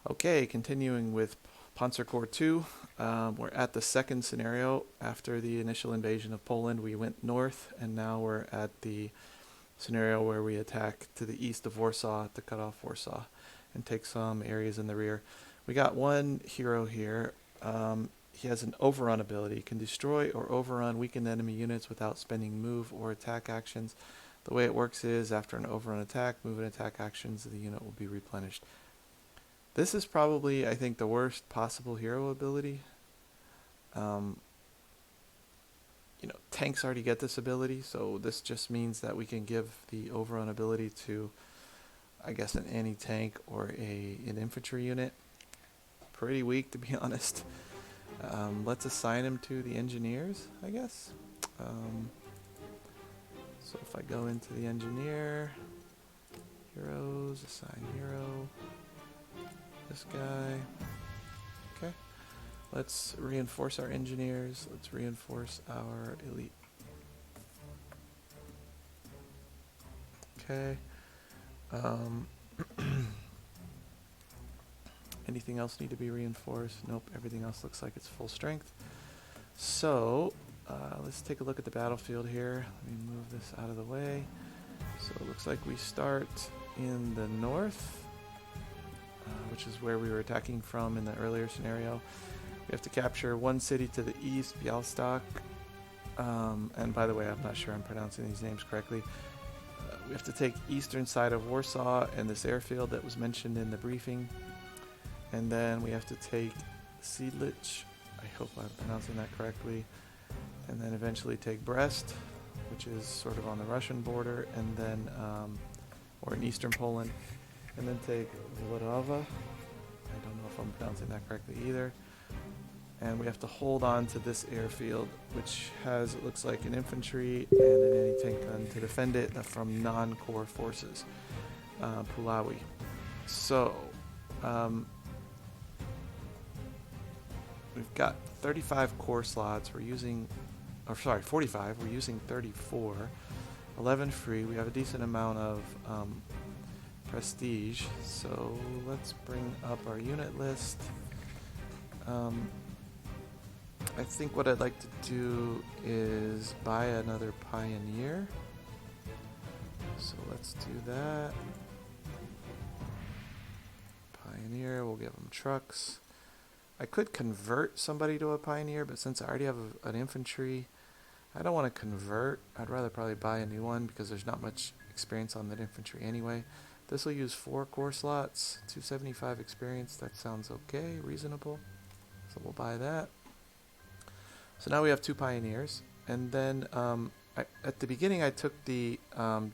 Okay, continuing with Panzer Corp 2. We're at the second scenario. After the initial invasion of Poland, we went north, and now we're at the scenario where we attack to the east of Warsaw to cut off Warsaw and take some areas in the rear. We got one hero here. He has an overrun ability, can destroy or overrun weakened enemy units without spending move or attack actions. The way it works is after an overrun attack, move and attack actions, the unit will be replenished. This is probably, I think, the worst possible hero ability. Um, tanks already get this ability, so this just means that we can give the overrun ability to, I guess, an anti-tank or an infantry unit. Pretty weak, to be honest. Let's assign him to the engineers, I guess. So if I go into the engineer, heroes, assign hero, this guy. Okay. Let's reinforce our engineers. Let's reinforce our elite. Okay. Anything else need to be reinforced? Nope. Everything else looks like it's full strength. So let's take a look at the battlefield here. Let me move this out of the way. So it looks like we start in the north, which is where we were attacking from in the earlier scenario. We have to capture one city to the east, Białystok. And by the way, I'm not sure I'm pronouncing these names correctly. We have to take eastern side of Warsaw and this airfield that was mentioned in the briefing. And then we have to take Siedlitz. I hope I'm pronouncing that correctly. And then eventually take Brest, which is sort of on the Russian border, and then, or in eastern Poland. And then take Vlodava. I don't know if I'm pronouncing that correctly either. And we have to hold on to this airfield, which has, it looks like, an infantry and an anti-tank gun to defend it from non-core forces, Puławy. So, we've got 35 core slots. We're using, 45. We're using 34. 11 free. We have a decent amount of prestige. So let's bring up our unit list. I think what I'd like to do is buy another pioneer. So let's do that. Pioneer, we'll give them trucks. I could convert somebody to a pioneer, but since I already have an infantry, I don't want to convert. I'd rather probably buy a new one because there's not much experience on that infantry anyway. This will use 4 core slots, 275 experience. That sounds okay, reasonable. So we'll buy that. So now we have 2 pioneers. And then at the beginning I took the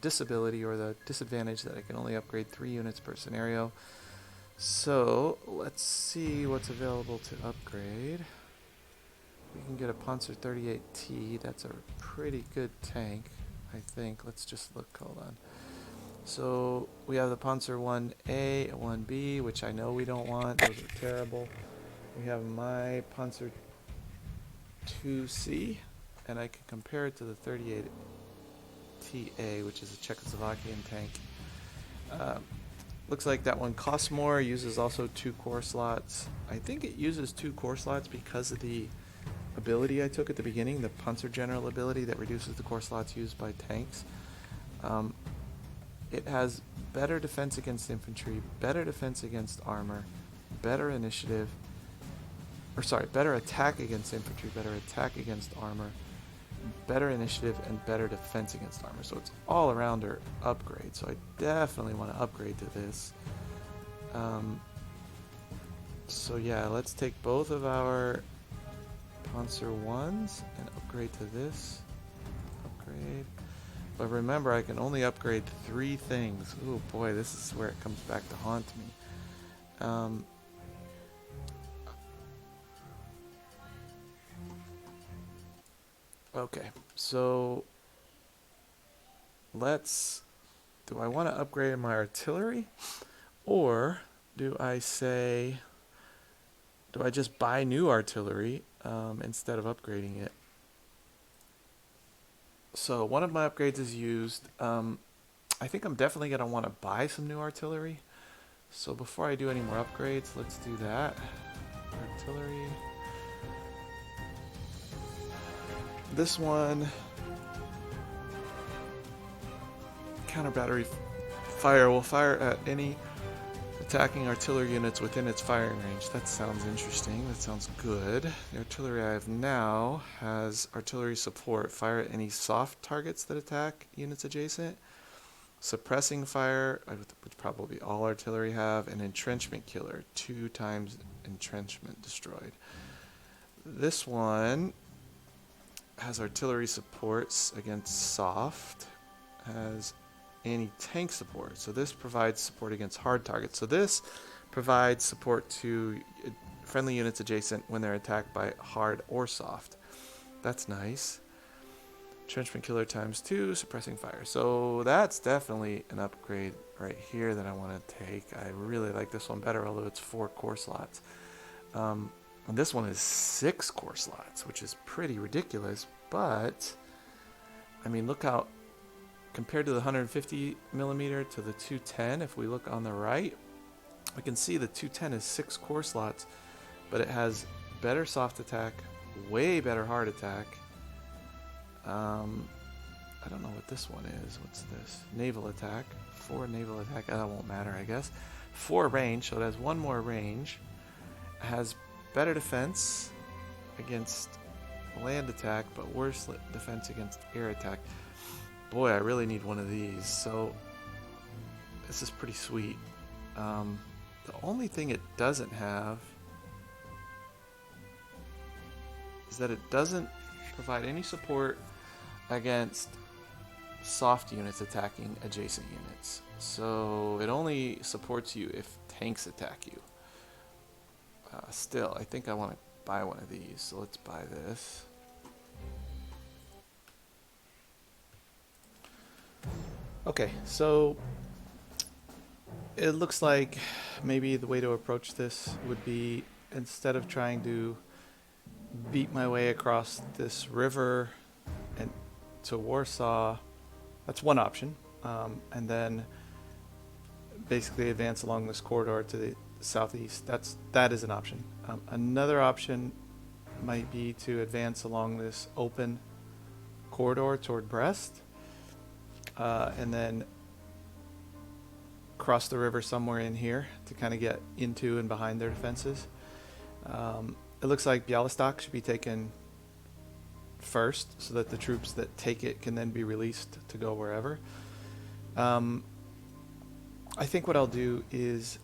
disability or the disadvantage that I can only upgrade 3 units per scenario. So let's see what's available to upgrade. We can get a Panzer 38T. That's a pretty good tank, I think. Let's just look. Hold on. So we have the Panzer 1A, 1B, which I know we don't want. Those are terrible. We have my Panzer 2C, and I can compare it to the 38TA, which is a Czechoslovakian tank. Looks like that one costs more, uses also 2 core slots. I think it uses 2 core slots because of the ability I took at the beginning, the Panzer General ability that reduces the core slots used by tanks. It has better defense against infantry, better defense against armor, better initiative, better attack against infantry, better attack against armor, better initiative, and better defense against armor. So it's all arounder upgrade. So I definitely want to upgrade to this. So yeah, let's take both of our Panzer 1s and upgrade to this. Upgrade. But remember, I can only upgrade 3 things. Oh boy, this is where it comes back to haunt me. Okay, so do I want to upgrade my artillery? Or do I just buy new artillery instead of upgrading it? So one of my upgrades is used. I think I'm definitely going to want to buy some new artillery. So before I do any more upgrades, let's do that. Artillery. This one, counter battery fire will fire at any attacking artillery units within its firing range. That sounds interesting. That sounds good. The artillery I have now has artillery support. Fire at any soft targets that attack units adjacent. Suppressing fire, which probably all artillery have. An entrenchment killer. 2 times entrenchment destroyed. This one has artillery supports against soft. Has anti-tank support. So this provides support against hard targets. So this provides support to friendly units adjacent when they're attacked by hard or soft. That's nice. Entrenchment killer ×2, suppressing fire. So that's definitely an upgrade right here that I want to take. I really like this one better, although it's 4 core slots. And this one is 6 core slots, which is pretty ridiculous. But, I mean, look how, compared to the 150 millimeter to the 210, if we look on the right, we can see the 210 is 6 core slots, but it has better soft attack, way better hard attack. I don't know what this one is. What's this? Naval attack. 4 naval attack. That won't matter, I guess. 4 range, so it has 1 more range. It has better defense against land attack, but worse defense against air attack. Boy, I really need one of these. So this is pretty sweet. The only thing it doesn't have is that it doesn't provide any support against soft units attacking adjacent units. So it only supports you if tanks attack you. Still, I think I want to buy one of these. So let's buy this. Okay, so it looks like maybe the way to approach this would be, instead of trying to beat my way across this river and to Warsaw, that's one option, and then basically advance along this corridor to the southeast. That is an option. Another option might be to advance along this open corridor toward Brest, and then cross the river somewhere in here to kind of get into and behind their defenses. It looks like Białystok should be taken first, so that the troops that take it can then be released to go wherever. I think what I'll do is,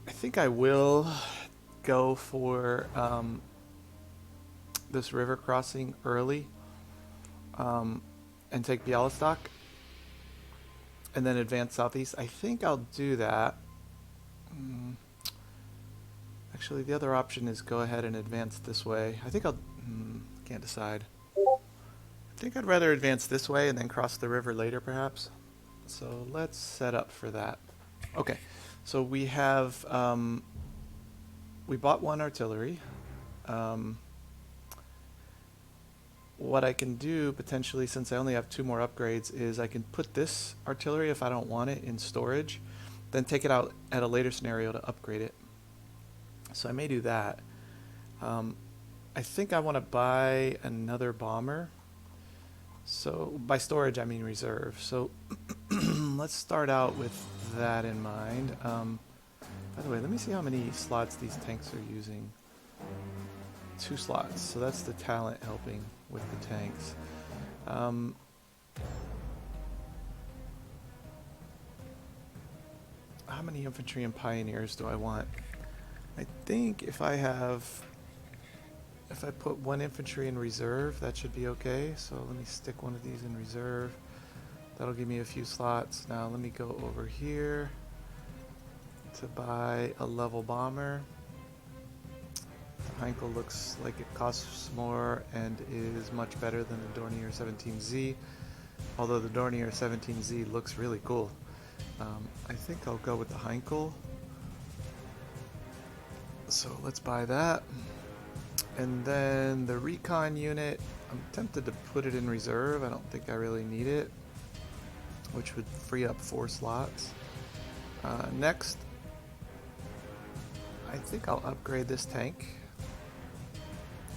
I think I will go for this river crossing early, and take Białystok, and then advance southeast. I think I'll do that. Actually, the other option is go ahead and advance this way. I think I'll... can't decide. I think I'd rather advance this way and then cross the river later, perhaps. So let's set up for that. Okay, so we have... we bought 1 artillery. What I can do, potentially, since I only have 2 more upgrades, is I can put this artillery, if I don't want it, in storage, then take it out at a later scenario to upgrade it. So I may do that. I think I want to buy another bomber. So by storage, I mean reserve. So let's start out with that in mind. By the way, let me see how many slots these tanks are using. 2 slots. So that's the talent helping with the tanks. How many infantry and pioneers do I want? I think if I put 1 infantry in reserve, that should be okay. So let me stick one of these in reserve. That'll give me a few slots. Now let me go over here to buy a level bomber. The Heinkel looks like it costs more and is much better than the Dornier 17Z, although the Dornier 17Z looks really cool. I think I'll go with the Heinkel. So let's buy that. And then the recon unit, I'm tempted to put it in reserve. I don't think I really need it, which would free up 4 slots. Next, I think I'll upgrade this tank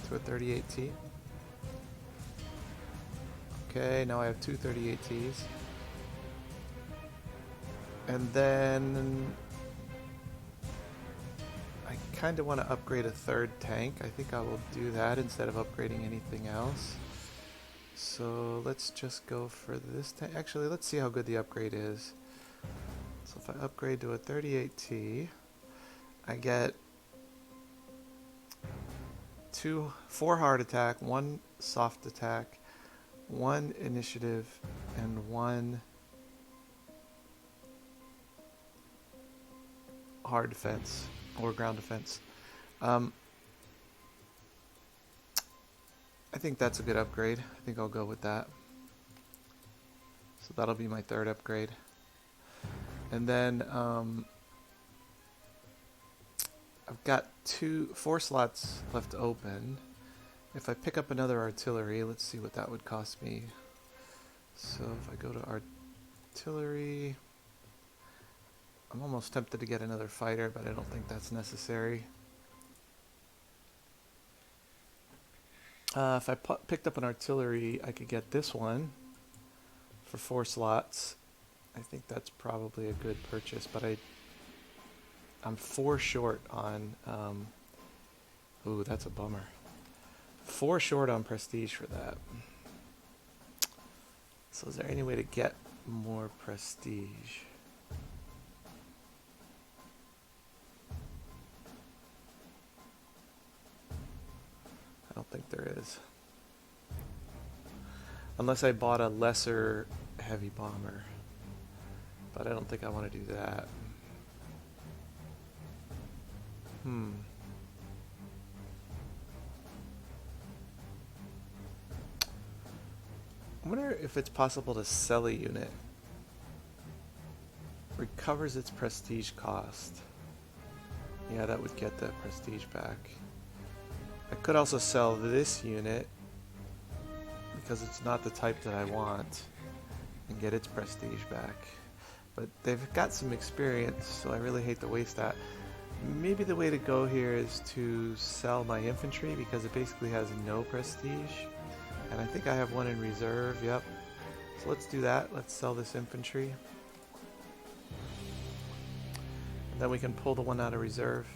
to a 38T. Okay, now I have two 38Ts. And then I kind of want to upgrade a third tank. I think I will do that instead of upgrading anything else. So let's just go for this tank. Actually, let's see how good the upgrade is. So if I upgrade to a 38T, I get 4 hard attack, 1 soft attack, 1 initiative, and 1 hard defense or ground defense. I think that's a good upgrade. I think I'll go with that. So that'll be my third upgrade. And then I've got 4 slots left open. If I pick up another artillery, let's see what that would cost me. So if I go to artillery, I'm almost tempted to get another fighter, but I don't think that's necessary. If I picked up an artillery, I could get this one for 4 slots. I think that's probably a good purchase, but I'm 4 short on... ooh, that's a bummer. 4 short on prestige for that. So is there any way to get more prestige? I don't think there is. Unless I bought a lesser heavy bomber. But I don't think I want to do that. I wonder if it's possible to sell a unit. Recovers its prestige cost. Yeah, that would get that prestige back. I could also sell this unit because it's not the type that I want and get its prestige back. But they've got some experience, so I really hate to waste that. Maybe the way to go here is to sell my infantry because it basically has no prestige. And I think I have one in reserve, yep. So let's do that. Let's sell this infantry. And then we can pull the one out of reserve.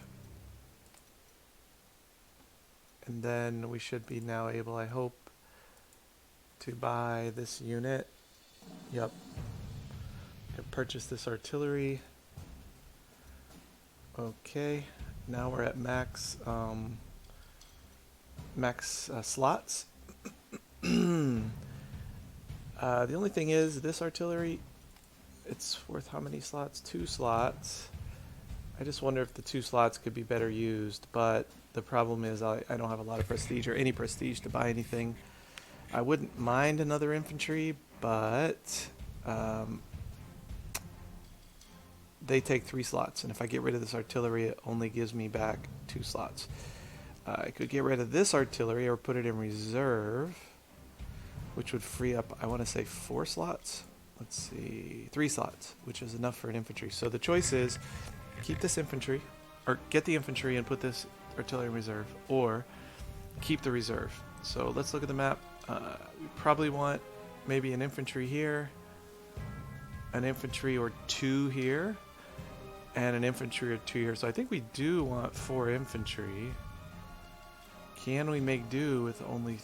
And then we should be now able, I hope, to buy this unit. Yep. Can purchase this artillery. Okay. Now we're at max slots. The only thing is, this artillery, it's worth how many slots? 2 slots. I just wonder if the 2 slots could be better used, but the problem is I don't have a lot of prestige or any prestige to buy anything. I wouldn't mind another infantry, but they take 3 slots, and if I get rid of this artillery, it only gives me back 2 slots. I could get rid of this artillery or put it in reserve, which would free up, I want to say 4 slots. Let's see, 3 slots, which is enough for an infantry. So the choice is keep this infantry, or get the infantry and put this artillery in reserve, or keep the reserve. So let's look at the map. We probably want maybe an infantry here, an infantry or 2 here, and an infantry or 2 here. So I think we do want 4 infantry. Can we make do with only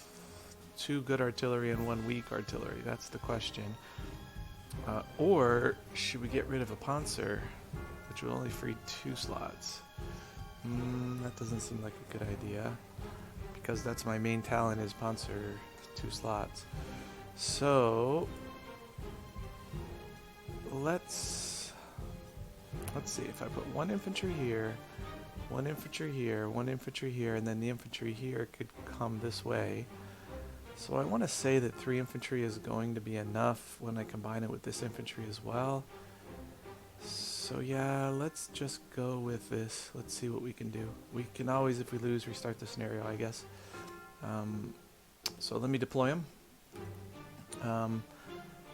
2 good artillery and 1 weak artillery? That's the question. Or should we get rid of a Panzer, which will only free 2 slots? That doesn't seem like a good idea, because that's my main talent is Panzer, 2 slots. So let's see, if I put 1 infantry here, 1 infantry here, 1 infantry here, and then the infantry here could come this way. So I want to say that 3 infantry is going to be enough when I combine it with this infantry as well. So yeah, let's just go with this. Let's see what we can do. We can always, if we lose, restart the scenario, I guess. So let me deploy them.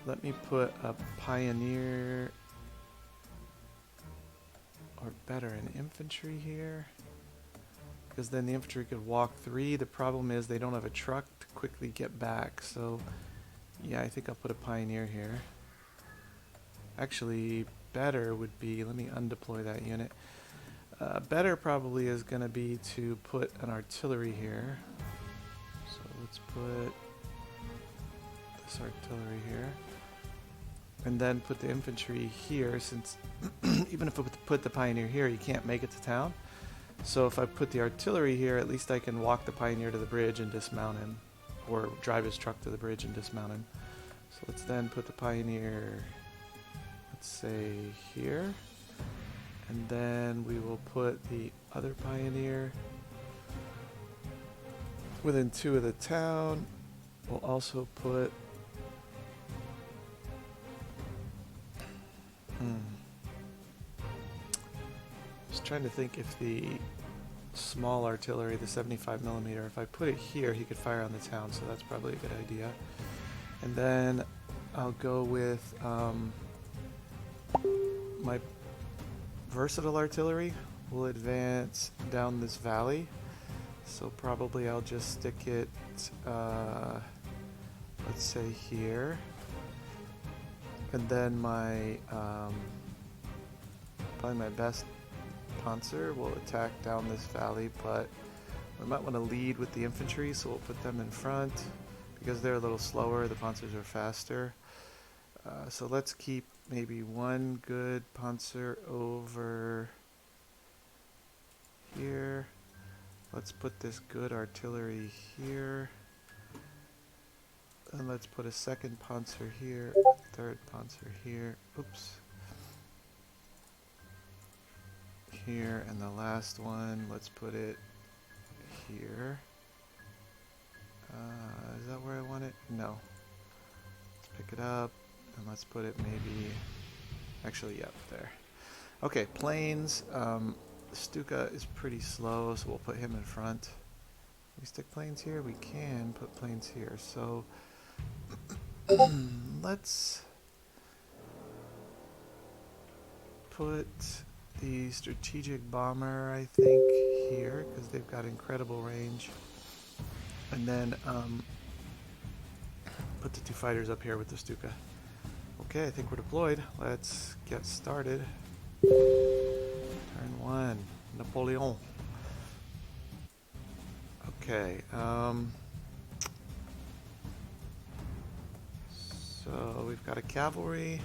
Let me put a pioneer Or better, an infantry here. Because then the infantry could walk 3. The problem is they don't have a truck to quickly get back. So, yeah, I think I'll put a pioneer here. Actually, better would be, let me undeploy that unit. Better probably is going to be to put an artillery here. So let's put this artillery here. And then put the infantry here, since even if I put the pioneer here, you can't make it to town. So if I put the artillery here, at least I can walk the pioneer to the bridge and dismount him. Or drive his truck to the bridge and dismount him. So let's then put the pioneer, let's say here. And then we will put the other pioneer within 2 of the town. We'll also put just trying to think if the small artillery, the 75mm, if I put it here, he could fire on the town, so that's probably a good idea. And then I'll go with my versatile artillery will advance down this valley. So probably I'll just stick it, let's say here. And then my, probably my best Panzer will attack down this valley, but we might want to lead with the infantry, so we'll put them in front. Because they're a little slower, the Panzers are faster. So let's keep maybe one good Panzer over here. Let's put this good artillery here. And let's put a second Panzer here, a third Panzer here. Oops. Here, and the last one, let's put it here. Is that where I want it? No. Let's pick it up, and let's put it maybe, actually, yep, there. Okay, planes. Stuka is pretty slow, so we'll put him in front. Can we stick planes here? We can put planes here. So let's put the strategic bomber, I think, here, because they've got incredible range. And then put the 2 fighters up here with the Stuka. Okay, I think we're deployed. Let's get started. Turn 1, Napoleon. Okay, so we've got a cavalry.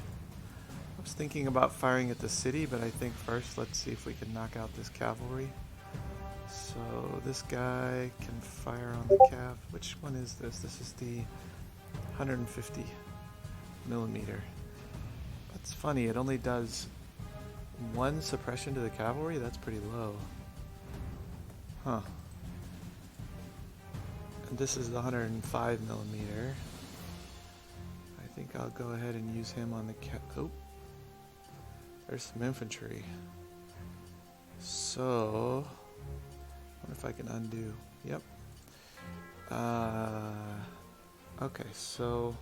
I was thinking about firing at the city, but I think first let's see if we can knock out this cavalry. So this guy can fire on the cav. Which one is this? This is the 150mm. That's funny, it only does 1 suppression to the cavalry? That's pretty low. Huh. And this is the 105mm. I think I'll go ahead and use him on the oh. There's some infantry. So, I wonder if I can undo. Yep. Okay, so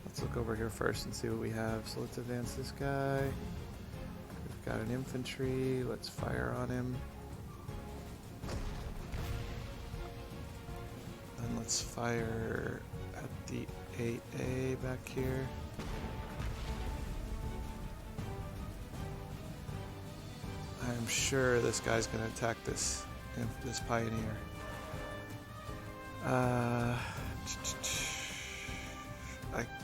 let's look over here first and see what we have. So let's advance this guy. We've got an infantry. Let's fire on him. And let's fire at the 8A back here. I'm sure this guy's going to attack this pioneer. I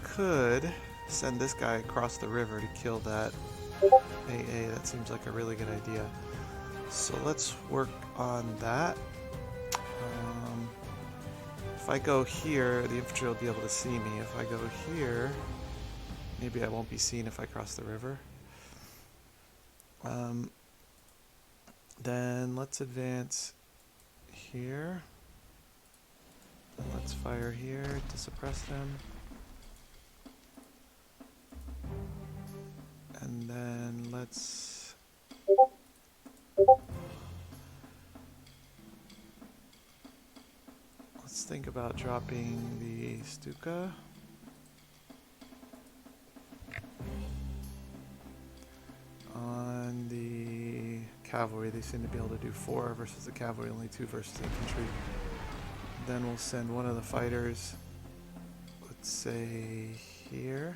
could send this guy across the river to kill that AA. That seems like a really good idea. So let's work on that. If I go here, the infantry will be able to see me. If I go here, maybe I won't be seen if I cross the river. Then let's advance here. And let's fire here to suppress them. And then let's let's think about dropping the Stuka. On the cavalry, they seem to be able to do 4 versus the cavalry, only 2 versus the infantry. Then we'll send one of the fighters, let's say here.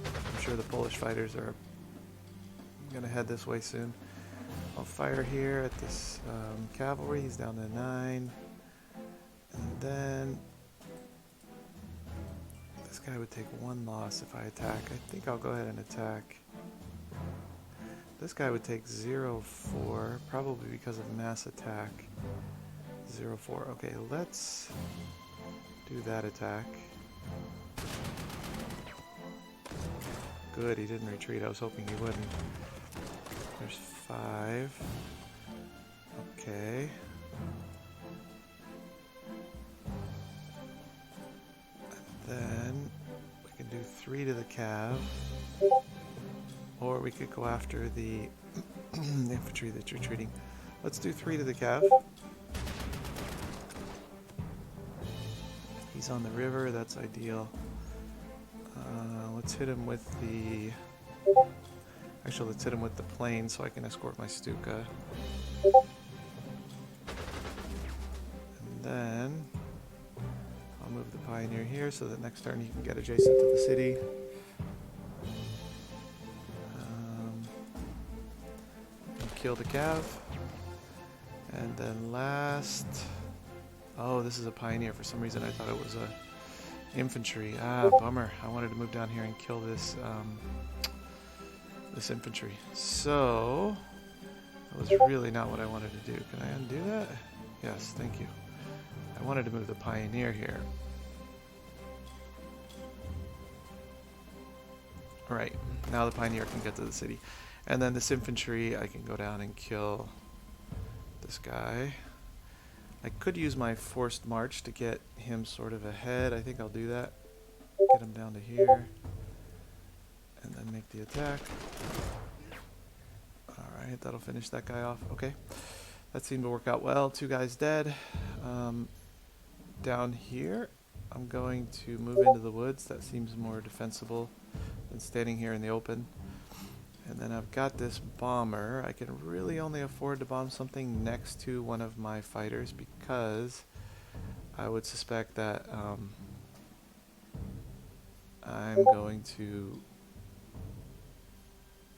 I'm sure the Polish fighters are going to head this way soon. I'll fire here at this cavalry. He's down to 9. And then this guy would take 1 loss if I attack. I think I'll go ahead and attack. This guy would take 0-4, probably because of mass attack. 0-4. Okay, let's do that attack. Good, he didn't retreat. I was hoping he wouldn't. There's 5. Okay. And then we can do 3 to the cav. Or we could go after the infantry that's retreating. Let's do 3 to the cav. He's on the river, that's ideal. Let's hit him with the... Actually, let's hit him with the plane so I can escort my Stuka. And then I'll move the Pioneer here so that next turn he can get adjacent to the city. Kill the cav. And then last... Oh, this is a Pioneer. For some reason I thought it was a infantry. Ah, bummer. I wanted to move down here and kill this this infantry. So that was really not what I wanted to do. Can I undo that? Yes, thank you. I wanted to move the Pioneer here. Alright, now the Pioneer can get to the city. And then this infantry, I can go down and kill this guy. I could use my forced march to get him sort of ahead. I think I'll do that. Get him down to here. And then make the attack. Alright, that'll finish that guy off. Okay. That seemed to work out well. 2 guys dead. Down here, I'm going to move into the woods. That seems more defensible than standing here in the open. And then I've got this bomber. I can really only afford to bomb something next to one of my fighters because I would suspect that I'm going to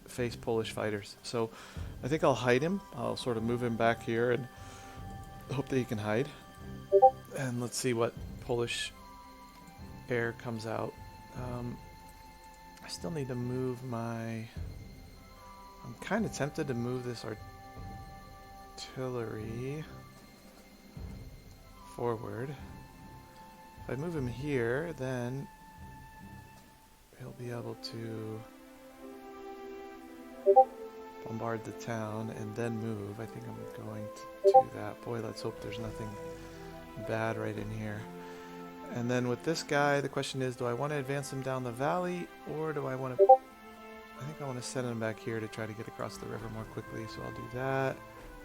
face Polish fighters. So I think I'll hide him. I'll sort of move him back here and hope that he can hide. And let's see what Polish air comes out. I still need to move my... I'm kind of tempted to move this artillery forward. If I move him here, then he'll be able to bombard the town and then move. I think I'm going to do that. Boy, let's hope there's nothing bad right in here. And then with this guy, the question is, do I want to advance him down the valley, or do I want to... I think I want to send him back here to try to get across the river more quickly, so I'll do that.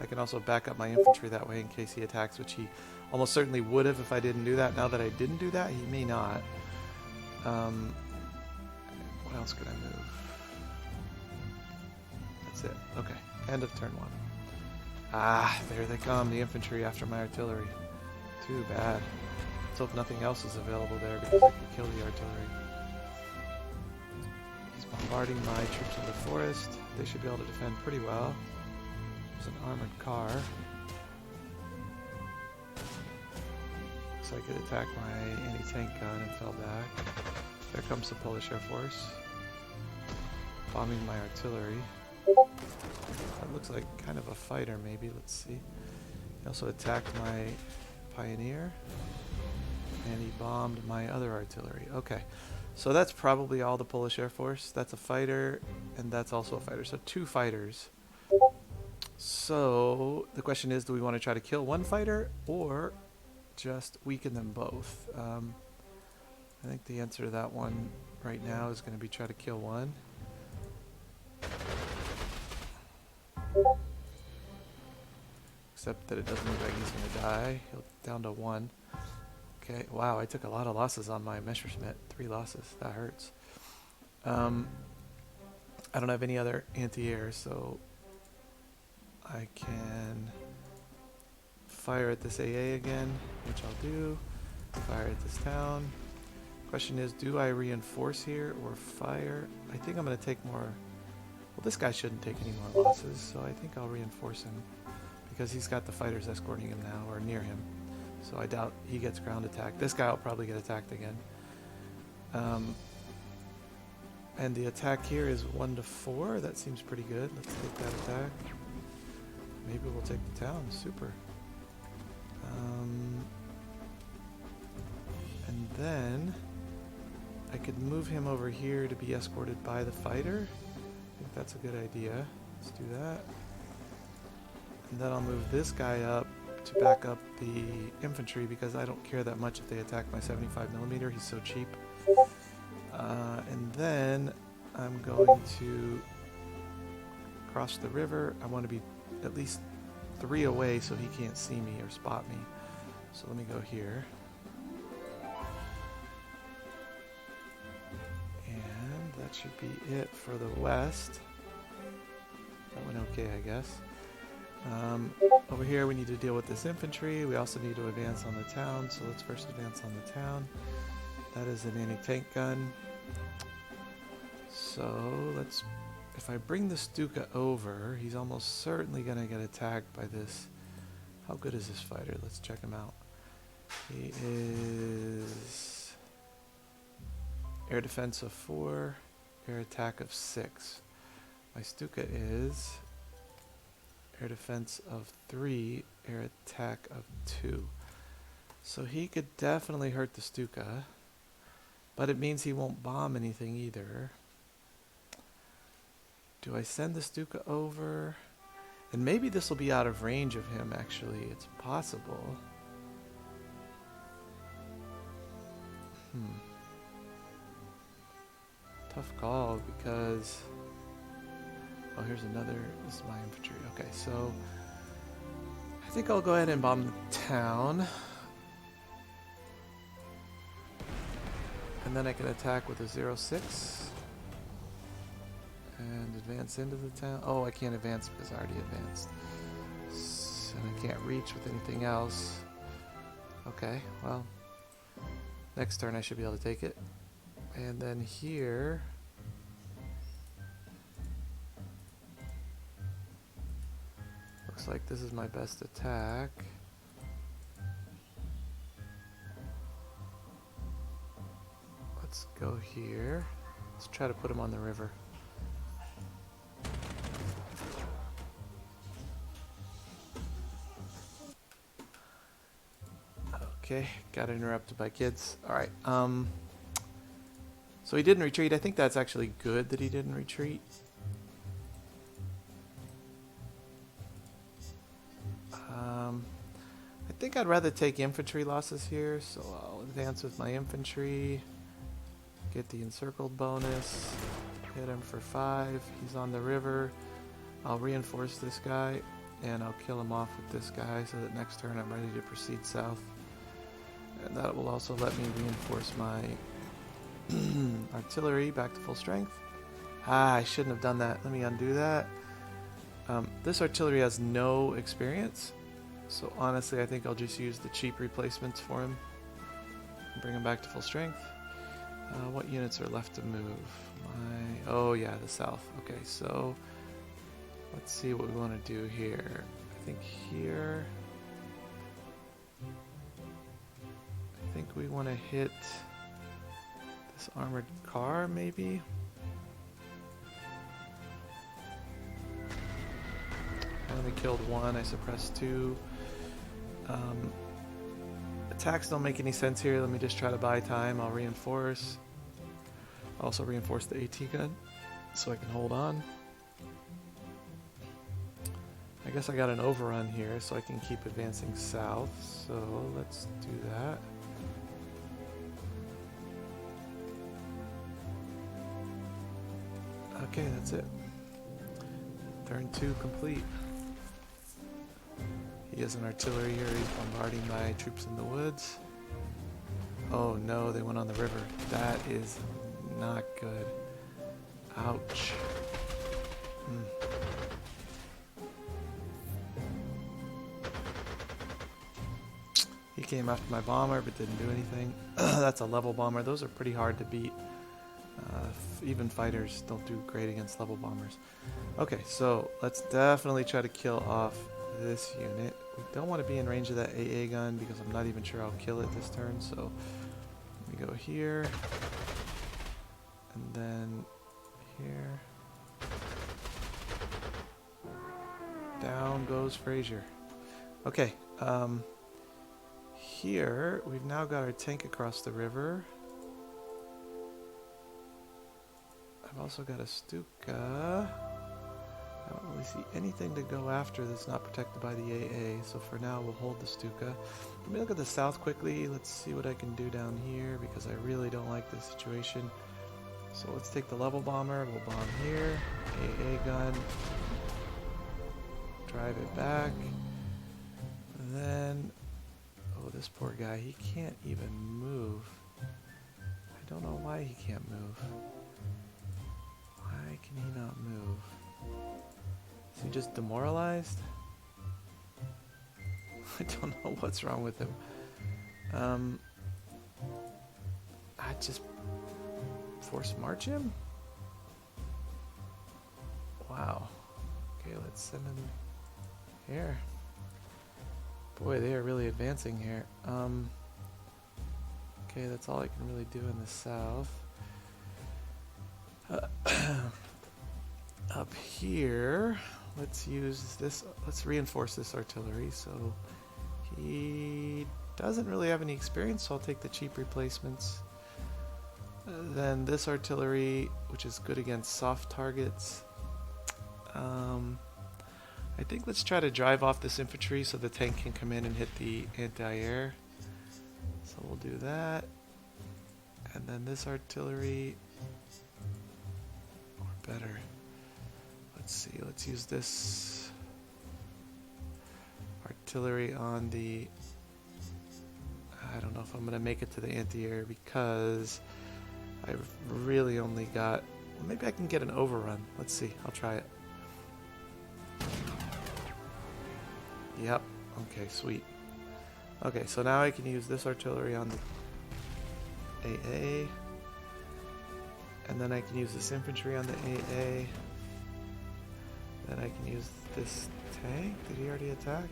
I can also back up my infantry that way in case he attacks, which he almost certainly would have if I didn't do that. Now that I didn't do that, he may not. What else could I move? That's it. Okay, end of turn 1. Ah, there they come, the infantry after my artillery. Too bad. Let's hope nothing else is available there because I can kill the artillery. He's bombarding my troops in the forest. They should be able to defend pretty well. There's an armored car. Looks like it attacked my anti-tank gun and fell back. There comes the Polish Air Force. Bombing my artillery. That looks like kind of a fighter maybe, let's see. He also attacked my Pioneer. And he bombed my other artillery. Okay, so that's probably all the Polish Air Force. That's a fighter, and that's also a fighter. So 2 fighters. So the question is, do we want to try to kill one fighter or just weaken them both? I think the answer to that one right now is going to be try to kill one. except that it doesn't look like he's going to die. He'll down to 1. Okay, wow, I took a lot of losses on my Messerschmitt. 3 losses, that hurts. I don't have any other anti-air, so I can fire at this AA again, which I'll do. Fire at this town. Question is, do I reinforce here or fire? I think I'm going to take more. Well, this guy shouldn't take any more losses, so I think I'll reinforce him because he's got the fighters escorting him now, or near him. So I doubt he gets ground attack. This guy will probably get attacked again. And the attack here is 1 to 4. That seems pretty good. Let's take that attack. Maybe we'll take the town. Super. And then I could move him over here to be escorted by the fighter. I think that's a good idea. Let's do that. And then I'll move this guy up to back up the infantry because I don't care that much if they attack my 75mm. He's so cheap. And then I'm going to cross the river. I want to be at least 3 away so he can't see me or spot me. So let me go here. And that should be it for the west. That went okay, I guess. Over here we need to deal with this infantry. We also need to advance on the town, so let's first advance on the town. That is an anti-tank gun. So let's, if I bring the Stuka over, he's almost certainly going to get attacked by this. How good is this fighter? Let's check him out. He is air defense of 4, air attack of 6. My Stuka is air defense of 3, air attack of 2. So he could definitely hurt the Stuka, but it means he won't bomb anything either. Do I send the Stuka over? And maybe this will be out of range of him, actually. It's possible. Tough call because... Oh, here's another. This is my infantry. Okay, so I think I'll go ahead and bomb the town. And then I can attack with a 0-6. And advance into the town. Oh, I can't advance because I already advanced. And I can't reach with anything else. Okay, well, next turn I should be able to take it. And then here... Looks like this is my best attack. Let's go here. Let's try to put him on the river. Okay, got interrupted by kids. Alright, so he didn't retreat. I think that's actually good that he didn't retreat. I think I'd rather take infantry losses here, so I'll advance with my infantry, get the encircled bonus, hit him for 5, he's on the river. I'll reinforce this guy, and I'll kill him off with this guy so that next turn I'm ready to proceed south. And that will also let me reinforce my artillery back to full strength. Ah, I shouldn't have done that. Let me undo that. This artillery has no experience, so honestly I think I'll just use the cheap replacements for him and bring him back to full strength. What units are left to move? Oh yeah, the south. Okay, so let's see what we want to do here. I think here... I think we want to hit this armored car, maybe? I only killed 1, I suppressed 2. Attacks don't make any sense here. Let me just try to buy time. I'll reinforce. Also reinforce the AT gun so I can hold on. I guess I got an overrun here so I can keep advancing south. So let's do that. Okay, that's it. Turn 2 complete. He has an artillery here. He's bombarding my troops in the woods. Oh no, they went on the river. That is not good. Ouch. He came after my bomber but didn't do anything. That's a level bomber. Those are pretty hard to beat. Even fighters don't do great against level bombers. Okay, so let's definitely try to kill off this unit. We don't want to be in range of that AA gun because I'm not even sure I'll kill it this turn. So we go here, and then here. Down goes Frazier. Okay, here we've now got our tank across the river. I've also got a Stuka. I don't really see anything to go after that's not protected by the AA, so for now we'll hold the Stuka. Let me look at the south quickly. Let's see what I can do down here because I really don't like this situation. So let's take the level bomber. We'll bomb here. AA gun. Drive it back. And then, oh, this poor guy, he can't even move. I don't know why he can't move. Why can he not move? Is he just demoralized? I don't know what's wrong with him. I just force march him? Wow. Okay, let's send him here. Boy, they are really advancing here. Okay, that's all I can really do in the south. Up here, let's use this, let's reinforce this artillery. So he doesn't really have any experience, so I'll take the cheap replacements. Then this artillery, which is good against soft targets. I think let's try to drive off this infantry so the tank can come in and hit the anti-air. So we'll do that. And then this artillery, or better, let's see, let's use this artillery on the, I don't know if I'm going to make it to the anti-air because I've really only got, well, maybe I can get an overrun. Let's see, I'll try it. Yep, okay, sweet. Okay, so now I can use this artillery on the AA, and then I can use this infantry on the AA, then I can use this tank. Did he already attack?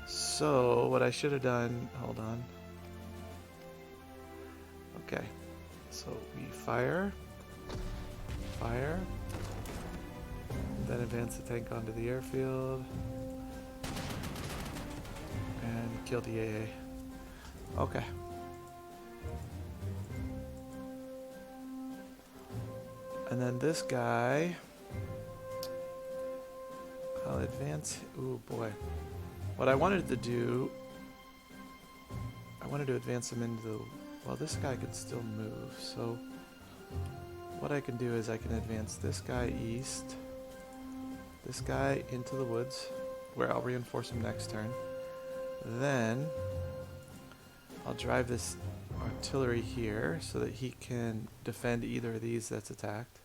So what I should have done, hold on. Okay, so we fire, then advance the tank onto the airfield, and kill the AA. Okay. And then this guy, I'll advance. Ooh boy. What I wanted to do, I wanted to advance him into the, well, this guy could still move, so what I can do is I can advance this guy east, this guy into the woods, where I'll reinforce him next turn. Then I'll drive this artillery here so that he can defend either of these that's attacked.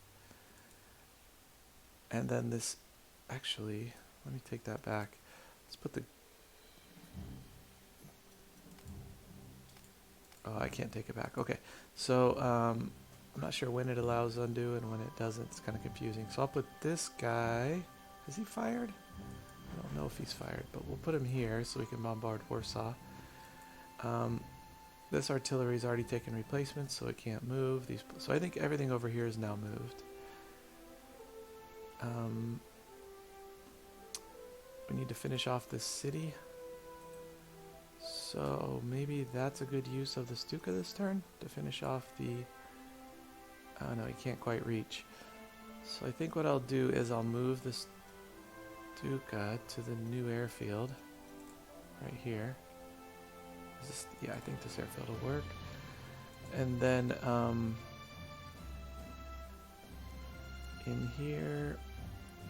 And then this, actually, let me take that back. Let's put the, oh, I can't take it back. Okay, so I'm not sure when it allows undo and when it doesn't. It's kind of confusing. So I'll put this guy, is he fired? I don't know if he's fired, but we'll put him here so we can bombard Warsaw. This artillery's already taken replacements, so it can't move. So I think everything over here is now moved. We need to finish off this city. So maybe that's a good use of the Stuka this turn to finish off the, oh no, he can't quite reach. So I think what I'll do is I'll move this Stuka to the new airfield right here. Yeah, I think this airfield will work. And then in here,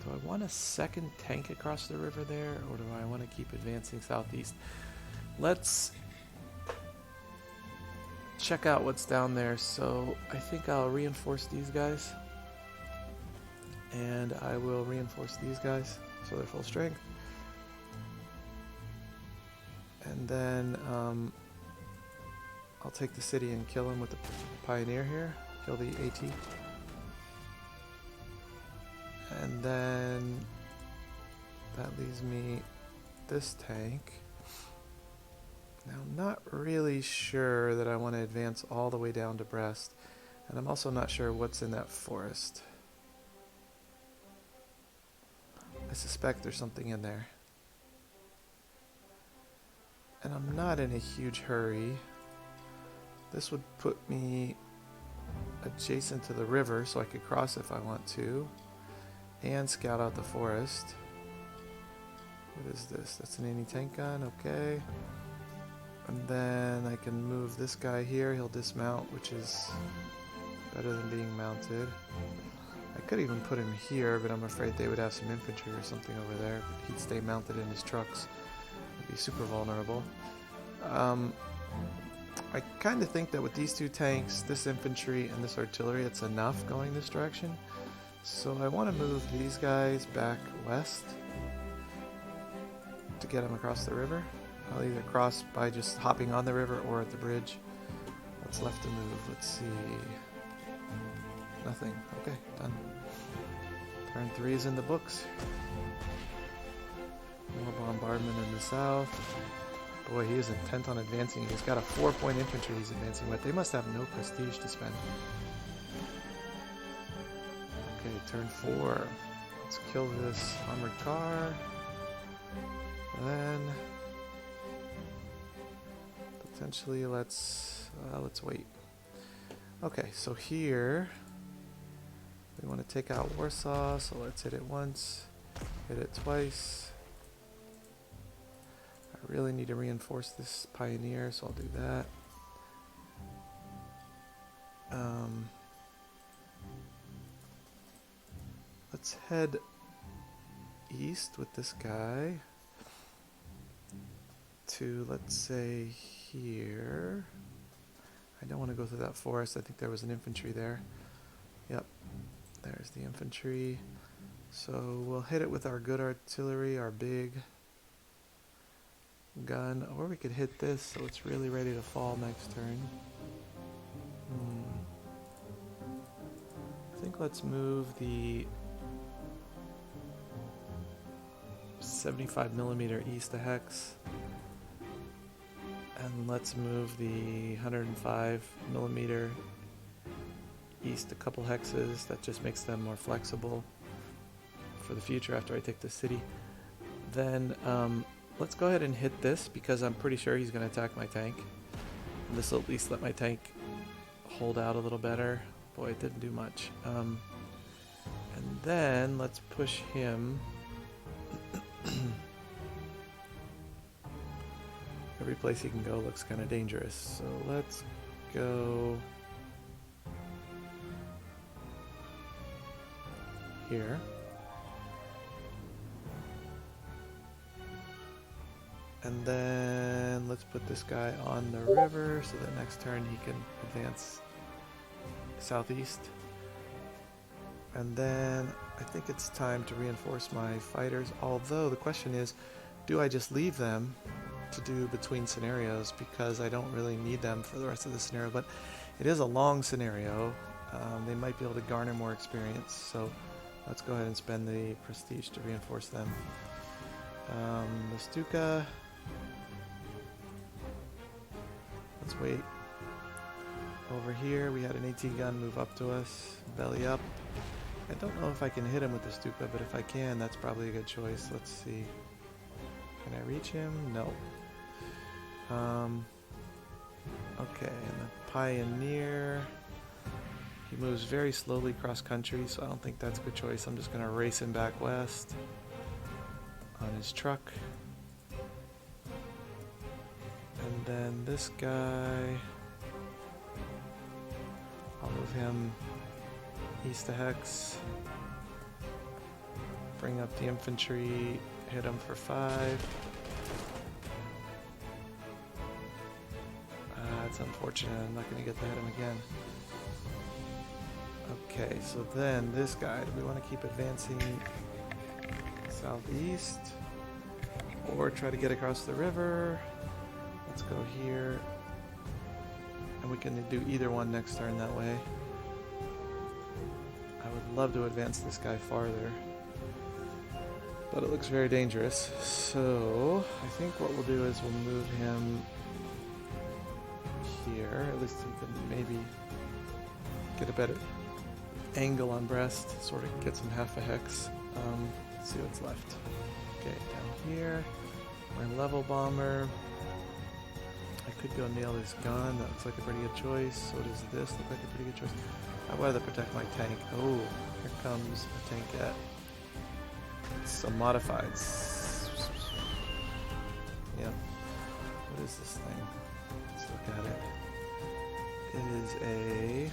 Do I want a second tank across the river there, or do I want to keep advancing southeast? Let's check out what's down there. So I think I'll reinforce these guys. And I will reinforce these guys so they're full strength. And then I'll take the city and kill him with the pioneer here. Kill the AT. And then that leaves me this tank. Now I'm not really sure that I want to advance all the way down to Brest. And I'm also not sure what's in that forest. I suspect there's something in there. And I'm not in a huge hurry. This would put me adjacent to the river so I could cross if I want to. And scout out the forest. What is this? That's an anti-tank gun, okay. And then I can move this guy here. He'll dismount, which is better than being mounted. I could even put him here, but I'm afraid they would have some infantry or something over there. He'd stay mounted in his trucks. He'd be super vulnerable. I kind of think that with these two tanks, this infantry and this artillery, it's enough going this direction. So I want to move these guys back west to get them across the river. I'll either cross by just hopping on the river or at the bridge. What's left to move? Let's see. Nothing. Okay, done. Turn 3 is in the books. More bombardment in the south. Boy, he is intent on advancing. He's got a 4-point infantry he's advancing with. They must have no prestige to spend. Okay, turn 4. Let's kill this armored car. Then potentially let's wait. Okay, so here we want to take out Warsaw, so let's hit it once, hit it twice. I really need to reinforce this pioneer, so I'll do that. Let's head east with this guy to, let's say, here. I don't want to go through that forest. I think there was an infantry there. Yep, there's the infantry. So we'll hit it with our good artillery, our big gun, or we could hit this so it's really ready to fall next turn. I think let's move the 75mm east a hex, and let's move the 105mm east a couple hexes. That just makes them more flexible for the future after I take the city. Then let's go ahead and hit this, because I'm pretty sure he's going to attack my tank. And this will at least let my tank hold out a little better. Boy, it didn't do much. And then let's push him. Every place he can go looks kind of dangerous. So let's go here. And then let's put this guy on the river so that next turn he can advance southeast. And then I think it's time to reinforce my fighters, although the question is, do I just leave them to do between scenarios, because I don't really need them for the rest of the scenario, but it is a long scenario. They might be able to garner more experience, so let's go ahead and spend the prestige to reinforce them. The Stuka, let's wait. Over here we had an AT gun move up to us, belly up. I don't know if I can hit him with the Stuka, but if I can, that's probably a good choice. Let's see. Can I reach him? No. Okay, and the Pioneer, he moves very slowly cross country, so I don't think that's a good choice. I'm just going to race him back west on his truck. And then this guy, I'll move him east to hex. bring up the infantry, hit him for 5. It's unfortunate, I'm not going to get to hit him again. Okay, so then this guy, do we want to keep advancing southeast? Or try to get across the river? Let's go here. And we can do either one next turn that way. I would love to advance this guy farther, but it looks very dangerous. So I think what we'll do is we'll move him here. At least he can maybe get a better angle on Brest, sort of get some half a hex. Let's see what's left. Okay, down here, my level bomber. I could go nail this gun. That looks like a pretty good choice. So does this look like a pretty good choice. I'd rather protect my tank. Oh, here comes a tankette. Some modifieds. Yep. What is this thing? Let's look at it. It is a...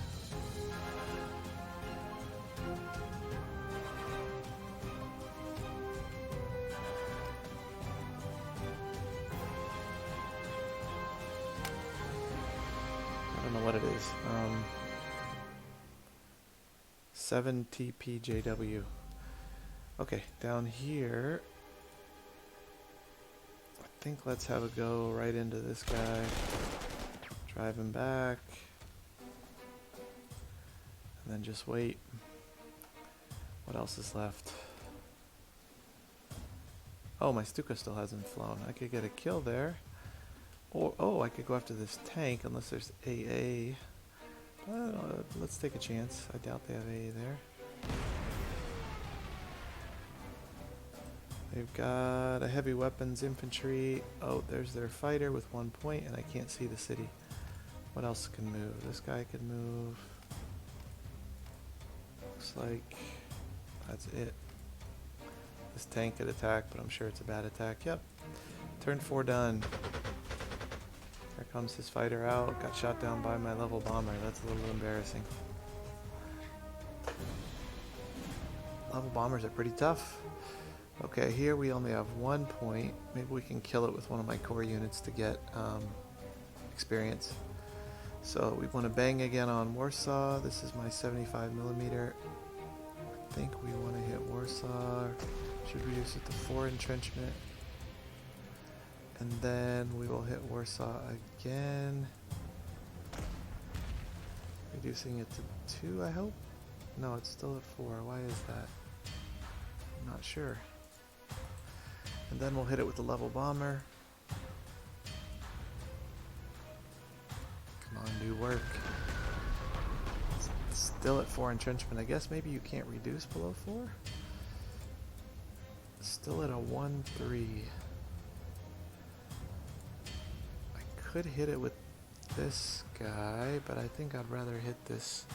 I don't know what it is. 7 TPJW. Okay, down here, I think let's have a go right into this guy. Drive him back. And then just wait. What else is left? Oh, my Stuka still hasn't flown. I could get a kill there. Or, oh, I could go after this tank unless there's AA. Let's take a chance. I doubt they have AA there. They've got a heavy weapons infantry. Oh, there's their fighter with 1 point, and I can't see the city. What else can move? This guy can move. Looks like that's it. This tank could attack, but I'm sure it's a bad attack. Yep. Turn 4 done. Here comes his fighter out. Got shot down by my level bomber. That's a little embarrassing. Level bombers are pretty tough. Okay, here we only have 1 point. Maybe we can kill it with one of my core units to get experience. So we want to bang again on Warsaw. This is my 75mm. I think we want to hit Warsaw. Should reduce it to 4 entrenchment. And then we will hit Warsaw again. Reducing it to 2, I hope? No, it's still at 4. Why is that? I'm not sure. And then we'll hit it with the level bomber. Come on, do work. It's still at 4 entrenchment. I guess maybe you can't reduce below 4? Still at a 1-3. I could hit it with this guy, but I think I'd rather hit this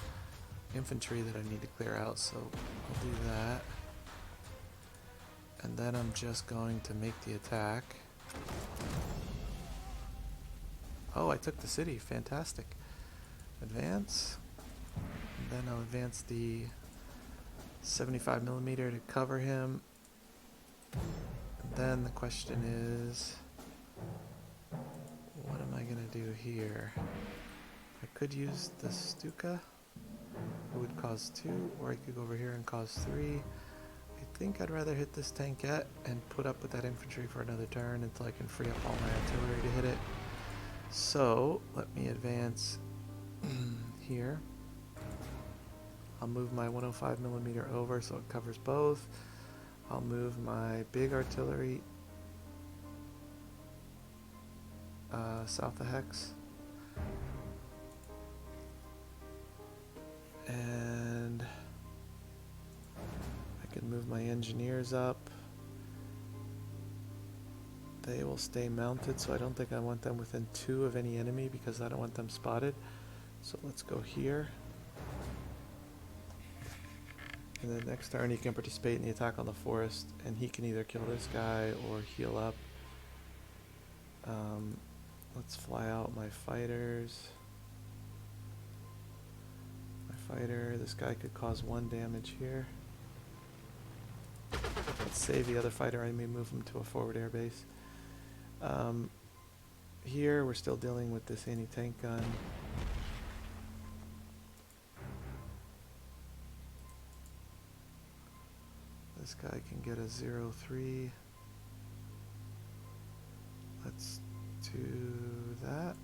infantry that I need to clear out, so I'll do that. And then I'm just going to make the attack. Oh, I took the city. Fantastic. Advance. And then I'll advance the 75mm to cover him. And then the question is, what am I going to do here? I could use the Stuka. It would cause 2, or I could go over here and cause 3. I think I'd rather hit this tankette and put up with that infantry for another turn until I can free up all my artillery to hit it. So, let me advance here. I'll move my 105mm over so it covers both. I'll move my big artillery south of Hex. And I can move my engineers up. They will stay mounted, so I don't think I want them within 2 of any enemy because I don't want them spotted. So let's go here. And then next turn he can participate in the attack on the forest, and he can either kill this guy or heal up. Let's fly out my fighters. My fighter, this guy could cause 1 damage here. Let's save the other fighter. I may move him to a forward air base. Here we're still dealing with this anti-tank gun. This guy can get a 0-3. Let's do that.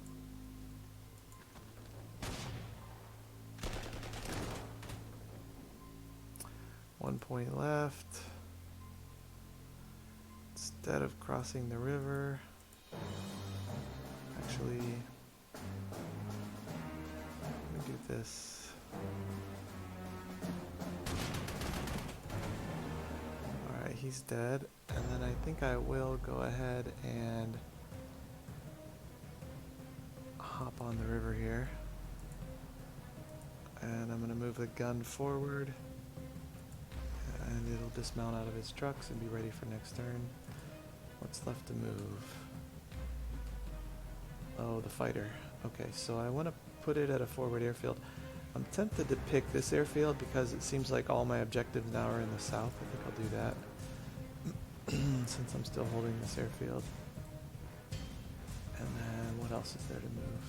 One point left. Instead of crossing the river, actually, let me do this. Alright, he's dead. And then I think I will go ahead and hop on the river here. And I'm going to move the gun forward. And it'll dismount out of its trucks and be ready for next turn. What's left to move? Oh, the fighter. Okay, so I want to put it at a forward airfield. I'm tempted to pick this airfield because it seems like all my objectives now are in the south. I think I'll do that since I'm still holding this airfield. And then what else is there to move?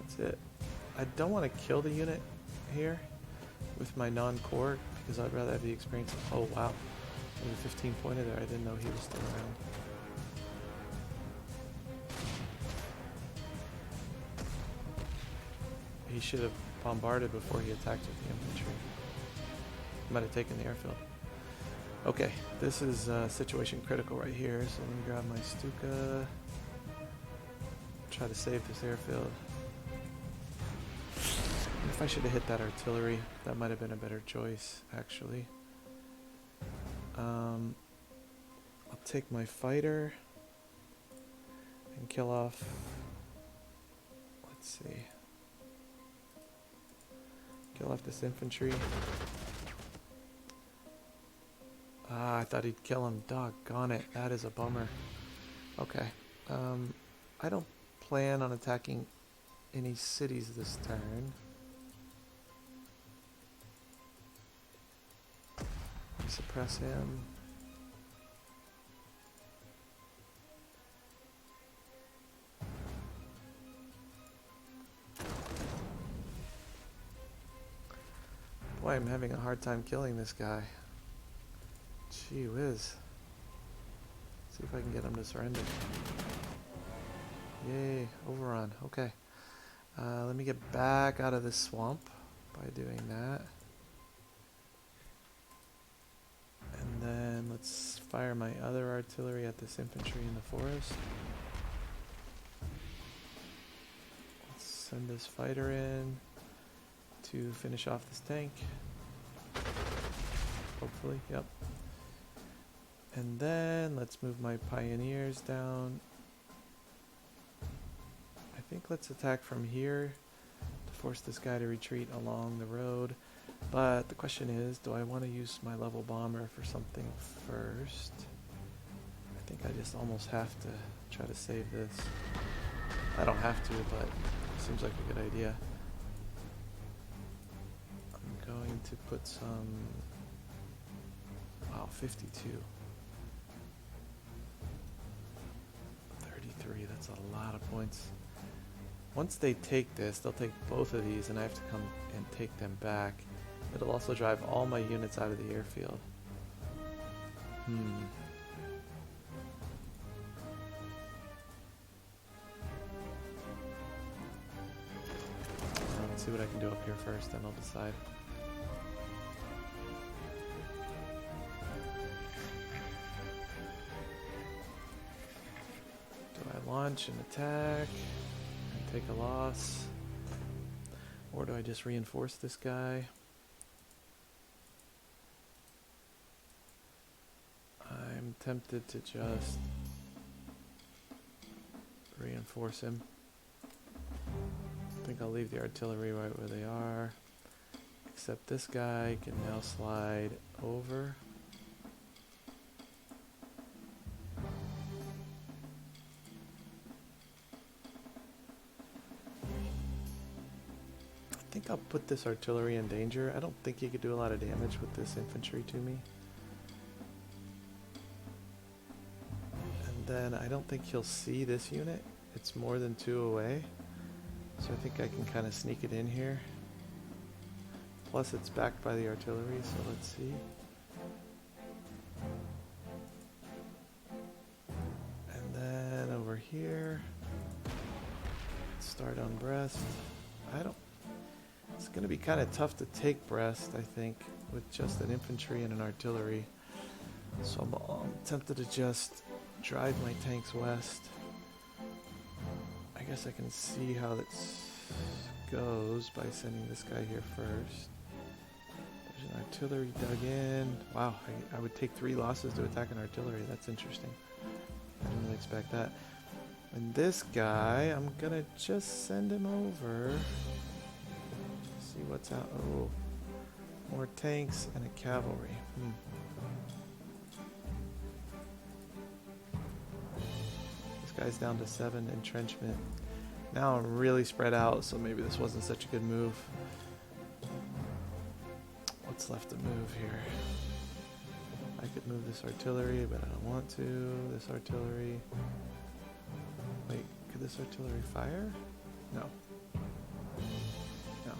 That's it. I don't want to kill the unit here with my non-core because I'd rather have the experience. Oh wow, there's a 15 pointer there. I didn't know he was still around. He should have bombarded before he attacked with the infantry. Might have taken the airfield. Okay, this is situation critical right here. So let me grab my Stuka. Try to save this airfield. If I should have hit that artillery, that might have been a better choice, actually. I'll take my fighter and kill off. Let's see. Kill off this infantry. Ah, I thought he'd kill him. Doggone it. That is a bummer. Okay. I don't plan on attacking any cities this turn. Suppress him. Boy, I'm having a hard time killing this guy. Gee whiz. See if I can get him to surrender. Yay, overrun. Okay. Let me get back out of this swamp by doing that. And then let's fire my other artillery at this infantry in the forest. Let's send this fighter in to finish off this tank. Hopefully, yep. And then let's move my pioneers down. I think let's attack from here to force this guy to retreat along the road. But the question is, do I want to use my level bomber for something first? I think I just almost have to try to save this. I don't have to, but it seems like a good idea. I'm going to put some... Wow, 52. 33, that's a lot of points. Once they take this, they'll take both of these and I have to come and take them back. It'll also drive all my units out of the airfield. Let's see what I can do up here first, then I'll decide. Do I launch an attack and take a loss? Or do I just reinforce this guy? I'm tempted to just reinforce him. I think I'll leave the artillery right where they are. Except this guy can now slide over. I think I'll put this artillery in danger. I don't think he could do a lot of damage with this infantry to me. And then I don't think he'll see this unit. It's more than 2 away. So I think I can kind of sneak it in here. Plus it's backed by the artillery, so let's see. And then over here, let's start on Brest. It's going to be kind of tough to take Brest, I think, with just an infantry and an artillery. So I'm tempted to just drive my tanks west. I guess I can see how this goes by sending this guy here first. There's an artillery dug in. Wow, I would take 3 losses to attack an artillery. That's interesting. I didn't really expect that. And this guy, I'm gonna just send him over. See what's out. Oh, more tanks and a cavalry. This guy's down to 7 entrenchment. Now I'm really spread out, so maybe this wasn't such a good move. What's left to move here? I could move this artillery, but I don't want to. This artillery. Wait, could this artillery fire? No. No.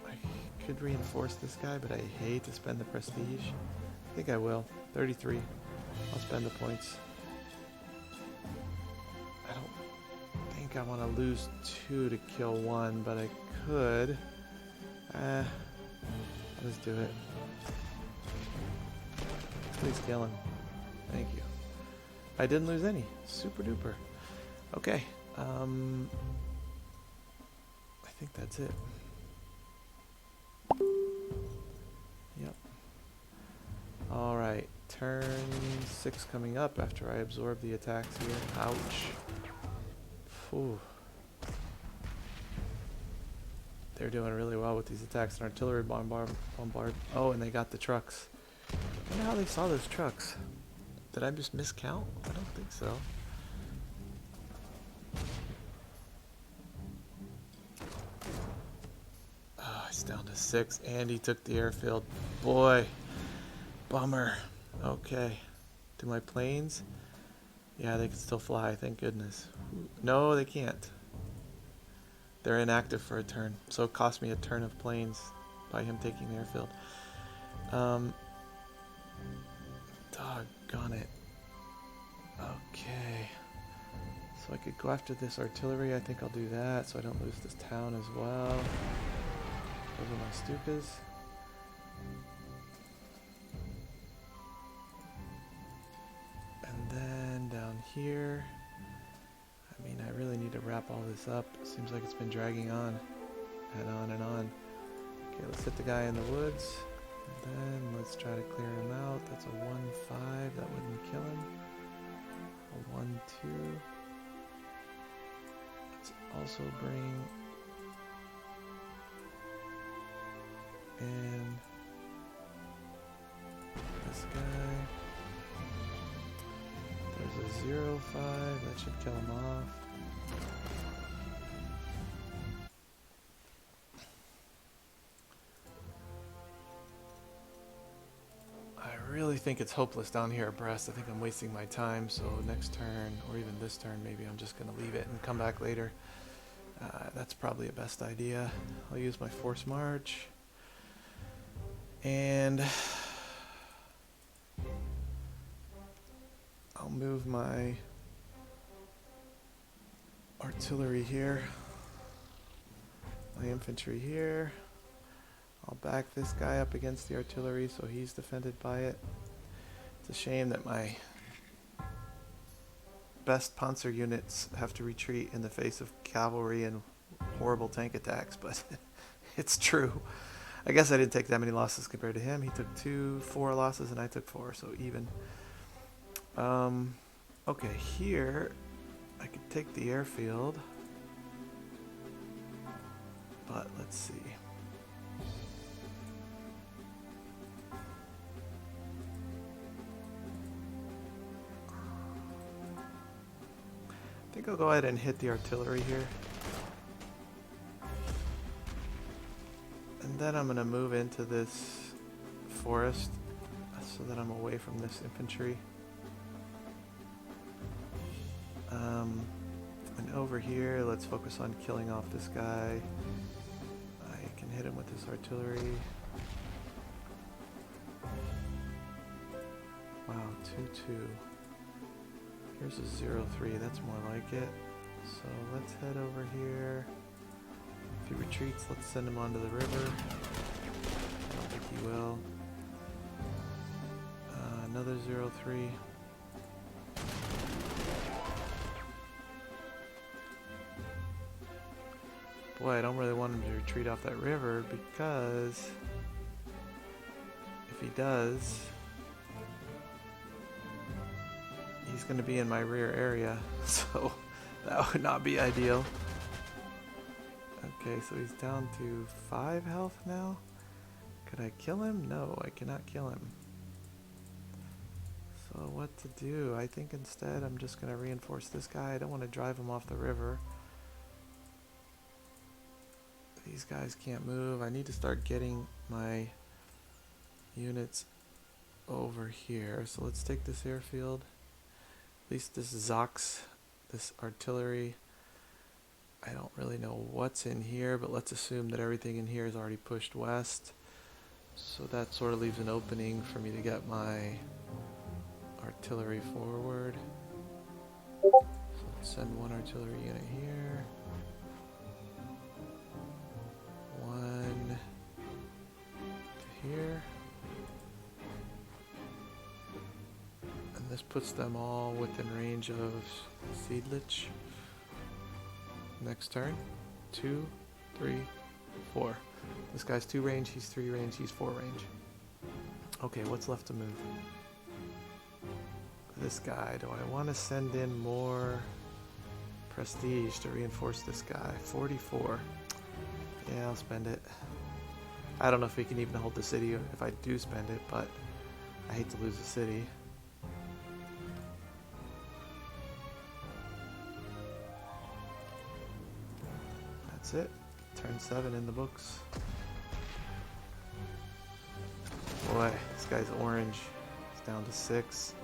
I could reinforce this guy, but I hate to spend the prestige. I think I will. 33. I'll spend the points. I don't think I want to lose 2 to kill 1, but I could. Let's do it. Please kill him. Thank you. I didn't lose any. Super duper. Okay. I think that's it. Yep. Alright. Turn 6 coming up after I absorb the attacks here. Ouch. Phew. They're doing really well with these attacks. An artillery bombard. Oh, and they got the trucks. I wonder how they saw those trucks. Did I just miscount? I don't think so. Oh, he's down to 6, and he took the airfield. Boy, bummer. Okay, to my planes. Yeah, they can still fly. Thank goodness. No, they can't. They're inactive for a turn, so it cost me a turn of planes by him taking the airfield. Doggone it. Okay. So I could go after this artillery. I think I'll do that so I don't lose this town as well. Those are my stukas. And then down here, I mean, I really need to wrap all this up. Seems like it's been dragging on and on and on. Okay, let's hit the guy in the woods. And then let's try to clear him out. That's a 1-5. That wouldn't kill him. A 1-2. Let's also bring in this guy. There's a 0-5. That should kill him off. I really think it's hopeless down here at Brest. I think I'm wasting my time, so next turn, or even this turn, maybe I'm just going to leave it and come back later. That's probably a best idea. I'll use my force march. And I'll move my artillery here, my infantry here. I'll back this guy up against the artillery so he's defended by it. It's a shame that my best Panzer units have to retreat in the face of cavalry and horrible tank attacks, but it's true. I guess I didn't take that many losses compared to him. He took 4 losses and I took 4, so even. Okay, here I could take the airfield, but let's see. I think I'll go ahead and hit the artillery here. And then I'm going to move into this forest so that I'm away from this infantry. And over here, let's focus on killing off this guy. I can hit him with this artillery. Wow, 2-2. Here's a 0-3, that's more like it. So let's head over here. If he retreats, let's send him onto the river. I don't think he will. Another 0-3. Boy, I don't really want him to retreat off that river because if he does, he's going to be in my rear area, so that would not be ideal. Okay, so he's down to 5 health now. Could I kill him? No, I cannot kill him. So what to do? I think instead I'm just going to reinforce this guy. I don't want to drive him off the river. These guys can't move. I need to start getting my units over here. So let's take this airfield. At least this Zox, this artillery. I don't really know what's in here, but let's assume that everything in here is already pushed west. So that sort of leaves an opening for me to get my artillery forward. So let's send one artillery unit here. One to here. And this puts them all within range of Siedlich. Next turn. 2, 3, 4. This guy's 2 range, he's 3 range, he's 4 range. Okay, what's left to move? This guy. Do I want to send in more prestige to reinforce this guy? 44. Yeah, I'll spend it. I don't know if we can even hold the city if I do spend it, but I hate to lose the city. That's it. Turn 7 in the books. Boy, this guy's orange. It's down to 6.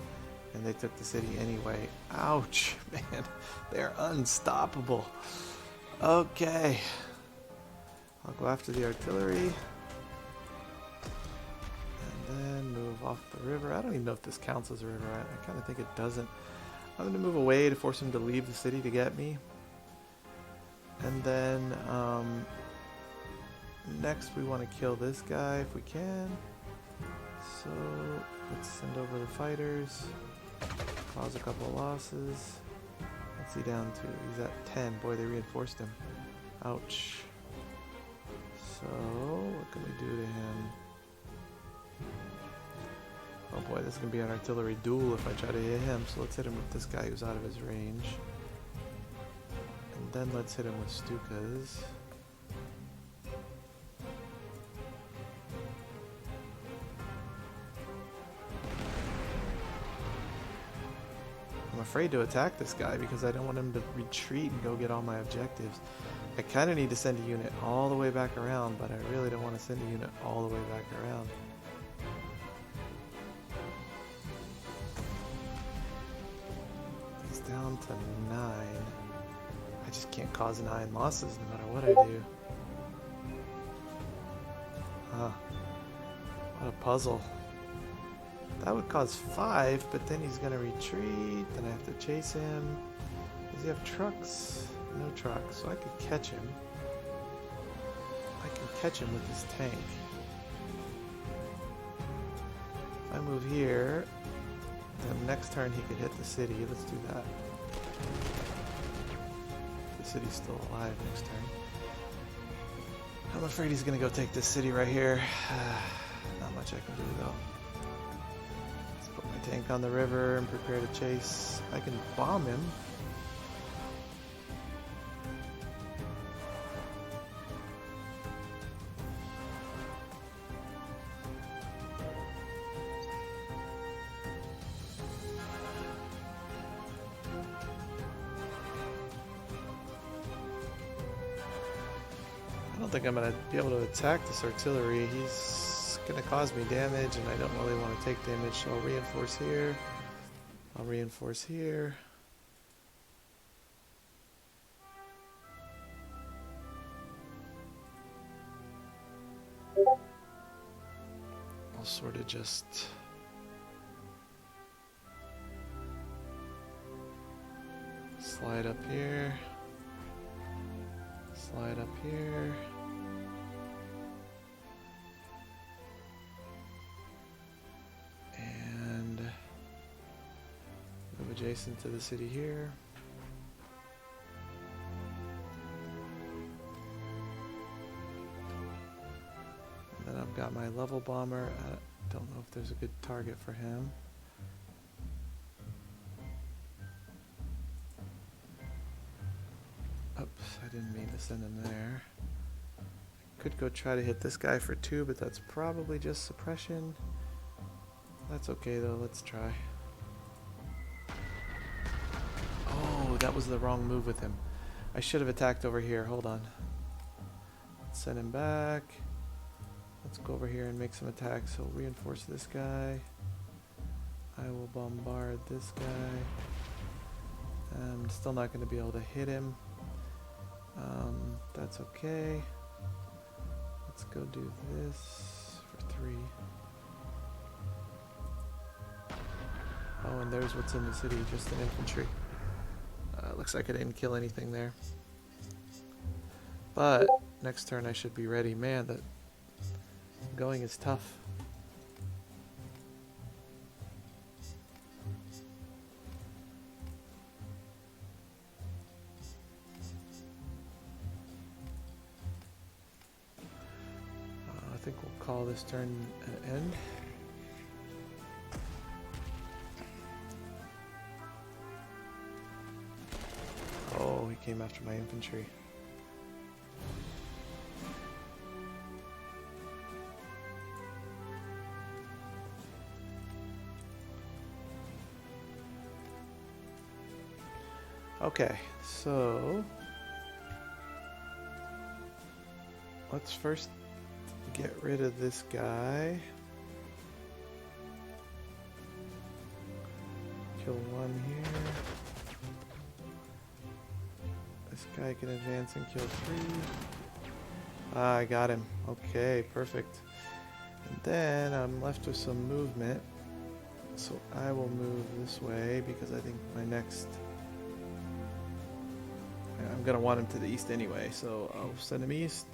And they took the city anyway. Ouch, man. They're unstoppable. Okay. I'll go after the artillery. And then move off the river. I don't even know if this counts as a river. I kind of think it doesn't. I'm going to move away to force him to leave the city to get me. And then next we want to kill this guy if we can. So let's send over the fighters. Cause a couple of losses. What's he down to? He's at 10. Boy, they reinforced him. Ouch. So what can we do to him? Oh boy, this is going to be an artillery duel if I try to hit him. So let's hit him with this guy who's out of his range. And then let's hit him with Stukas. I'm afraid to attack this guy because I don't want him to retreat and go get all my objectives. I kind of need to send a unit all the way back around, but I really don't want to send a unit all the way back around. He's down to 9. I just can't cause 9 losses no matter what I do. Huh. What a puzzle. That would cause 5, but then he's going to retreat, then I have to chase him. Does he have trucks? No trucks, so I could catch him. I can catch him with this tank. If I move here, then next turn he could hit the city. Let's do that. The city's still alive next turn. I'm afraid he's going to go take this city right here. Not much I can do though. Tank on the river and prepare to chase. I can bomb him. I don't don't think I'm going to be able to attack this artillery. He's going to cause me damage, and I don't really want to take damage, so I'll reinforce here. I'll reinforce here. I'll sort of just... slide up here. Slide up here. And move adjacent to the city here. And then I've got my level bomber. I don't know if there's a good target for him. Oops, I didn't mean to send him there. Could go try to hit this guy for 2, but that's probably just suppression. That's okay though, let's try. Oh, that was the wrong move with him. I should have attacked over here, hold on. Let's send him back. Let's go over here and make some attacks. So reinforce this guy. I will bombard this guy. I'm still not going to be able to hit him. That's okay. Let's go do this for 3. Oh, and there's what's in the city, just an infantry. Looks like I didn't kill anything there. But next turn I should be ready. Man, the going is tough. I think we'll call this turn an end. Oh, he came after my infantry. Okay, so let's first get rid of this guy. Kill 1 here. This guy can advance and kill 3. Ah, I got him. Okay, perfect. And then I'm left with some movement. So I will move this way because I think my next... I'm going to want him to the east anyway, so I'll send him east.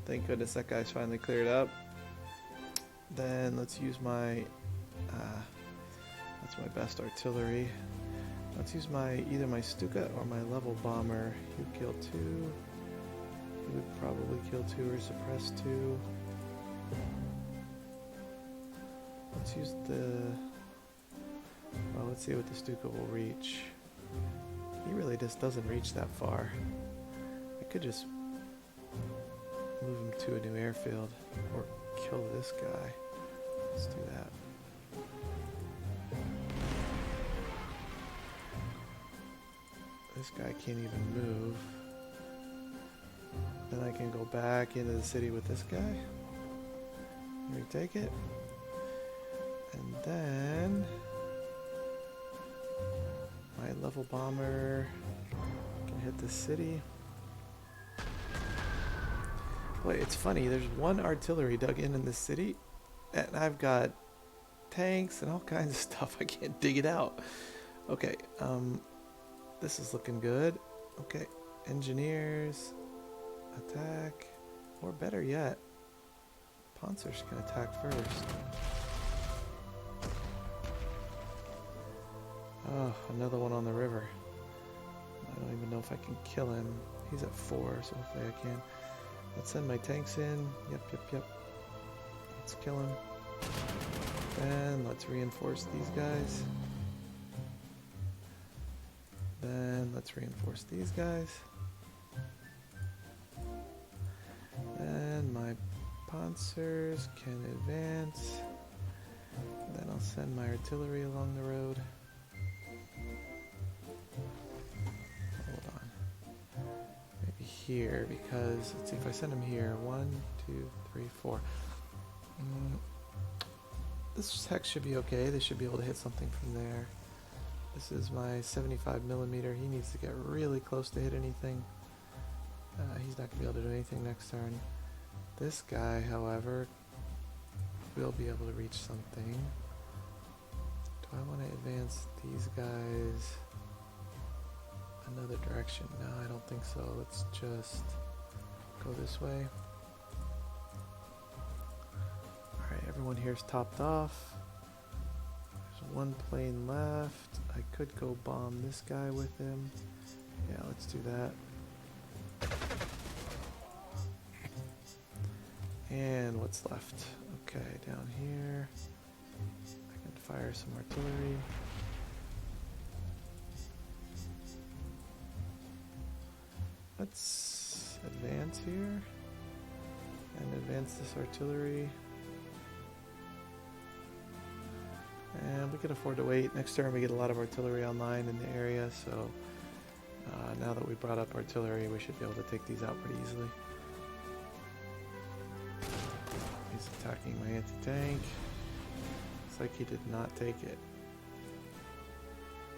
Thank goodness that guy's finally cleared up. Then let's use my... that's my best artillery. Let's use my either my Stuka or my level bomber. You kill 2. You would probably kill 2 or suppress 2. Let's use the... Well, let's see what the Stuka will reach. He really just doesn't reach that far. I could just move him to a new airfield or kill this guy. Let's do that. This guy can't even move. Then I can go back into the city with this guy. Retake it. And then my level bomber can hit the city. Boy, it's funny. There's 1 artillery dug in this city, and I've got tanks and all kinds of stuff. I can't dig it out. Okay, this is looking good. Okay, engineers, attack, or better yet, Panzers can attack first. Oh, another one on the river. I don't even know if I can kill him. He's at 4, so hopefully I can. Let's send my tanks in. Yep. Let's kill him. And let's reinforce these guys. Then let's reinforce these guys. And my Panzers can advance. Then I'll send my artillery along the road. Hold on. Maybe here because, let's see, if I send him here, 1, 2, 3, 4. This hex should be okay. They should be able to hit something from there. This is my 75mm. He needs to get really close to hit anything. He's not going to be able to do anything next turn. This guy, however, will be able to reach something. Do I want to advance these guys another direction? No, I don't think so. Let's just go this way. Alright, everyone here's topped off. There's one plane left. I could go bomb this guy with him. Yeah, let's do that. And what's left? Okay, down here I can fire some artillery. Let's advance here and advance this artillery. And we can afford to wait. Next turn we get a lot of artillery online in the area, so now that we brought up artillery, we should be able to take these out pretty easily. He's attacking my anti-tank. Looks like he did not take it.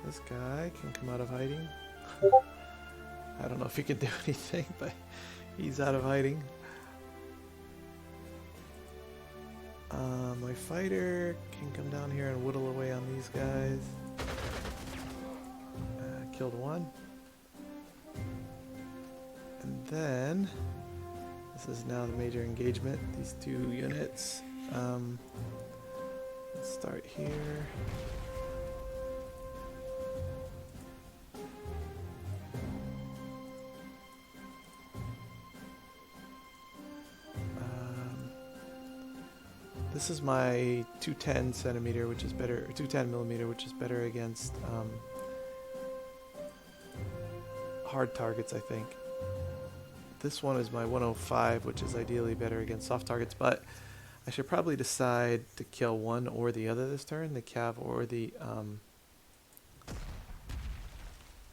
This guy can come out of hiding. I don't know if he can do anything, but he's out of hiding. My fighter can come down here and whittle away on these guys. Killed one. And then, this is now the major engagement, these two units. Let's start here. This is my 210cm, which is better, or 210mm, which is better against hard targets, I think. This one is my 105, which is ideally better against soft targets, but I should probably decide to kill one or the other this turn, the cav or the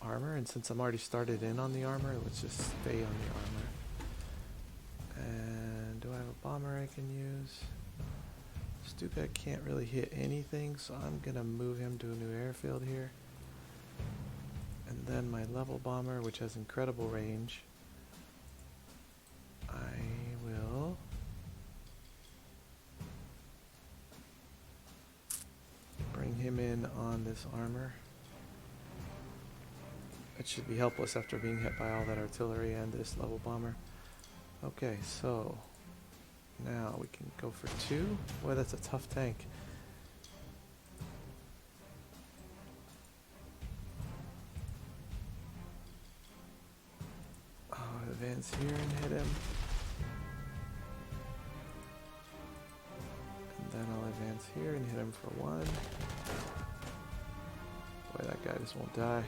armor, and since I'm already started in on the armor, let's just stay on the armor. And do I have a bomber I can use? Stuka can't really hit anything, so I'm going to move him to a new airfield here. And then my level bomber, which has incredible range, I will bring him in on this armor. It should be helpless after being hit by all that artillery and this level bomber. Okay, so now we can go for 2. Boy, that's a tough tank. I'll advance here and hit him. And then I'll advance here and hit him for 1. Boy, that guy just won't die.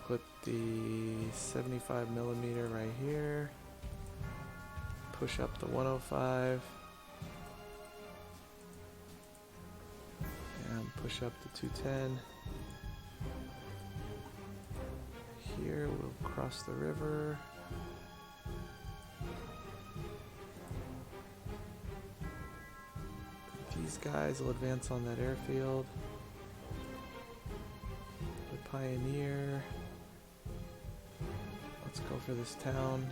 Put the 75mm right here. Push up the 105. And push up the 210. Here we'll cross the river. These guys will advance on that airfield. The Pioneer. Let's go for this town.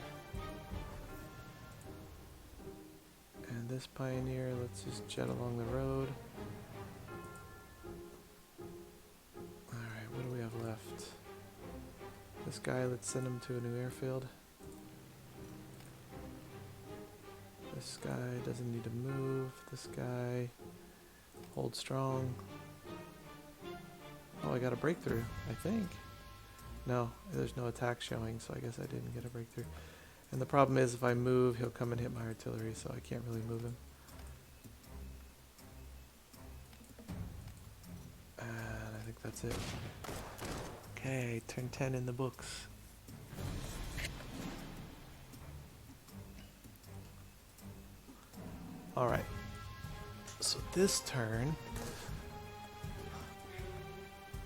And this Pioneer, let's just jet along the road. Alright, what do we have left? This guy, let's send him to a new airfield. This guy doesn't need to move. This guy, hold strong. Oh, I got a breakthrough, I think. No, there's no attack showing, so I guess I didn't get a breakthrough. And the problem is if I move, he'll come and hit my artillery, so I can't really move him. And I think that's it. Okay, turn 10 in the books. Alright. So this turn,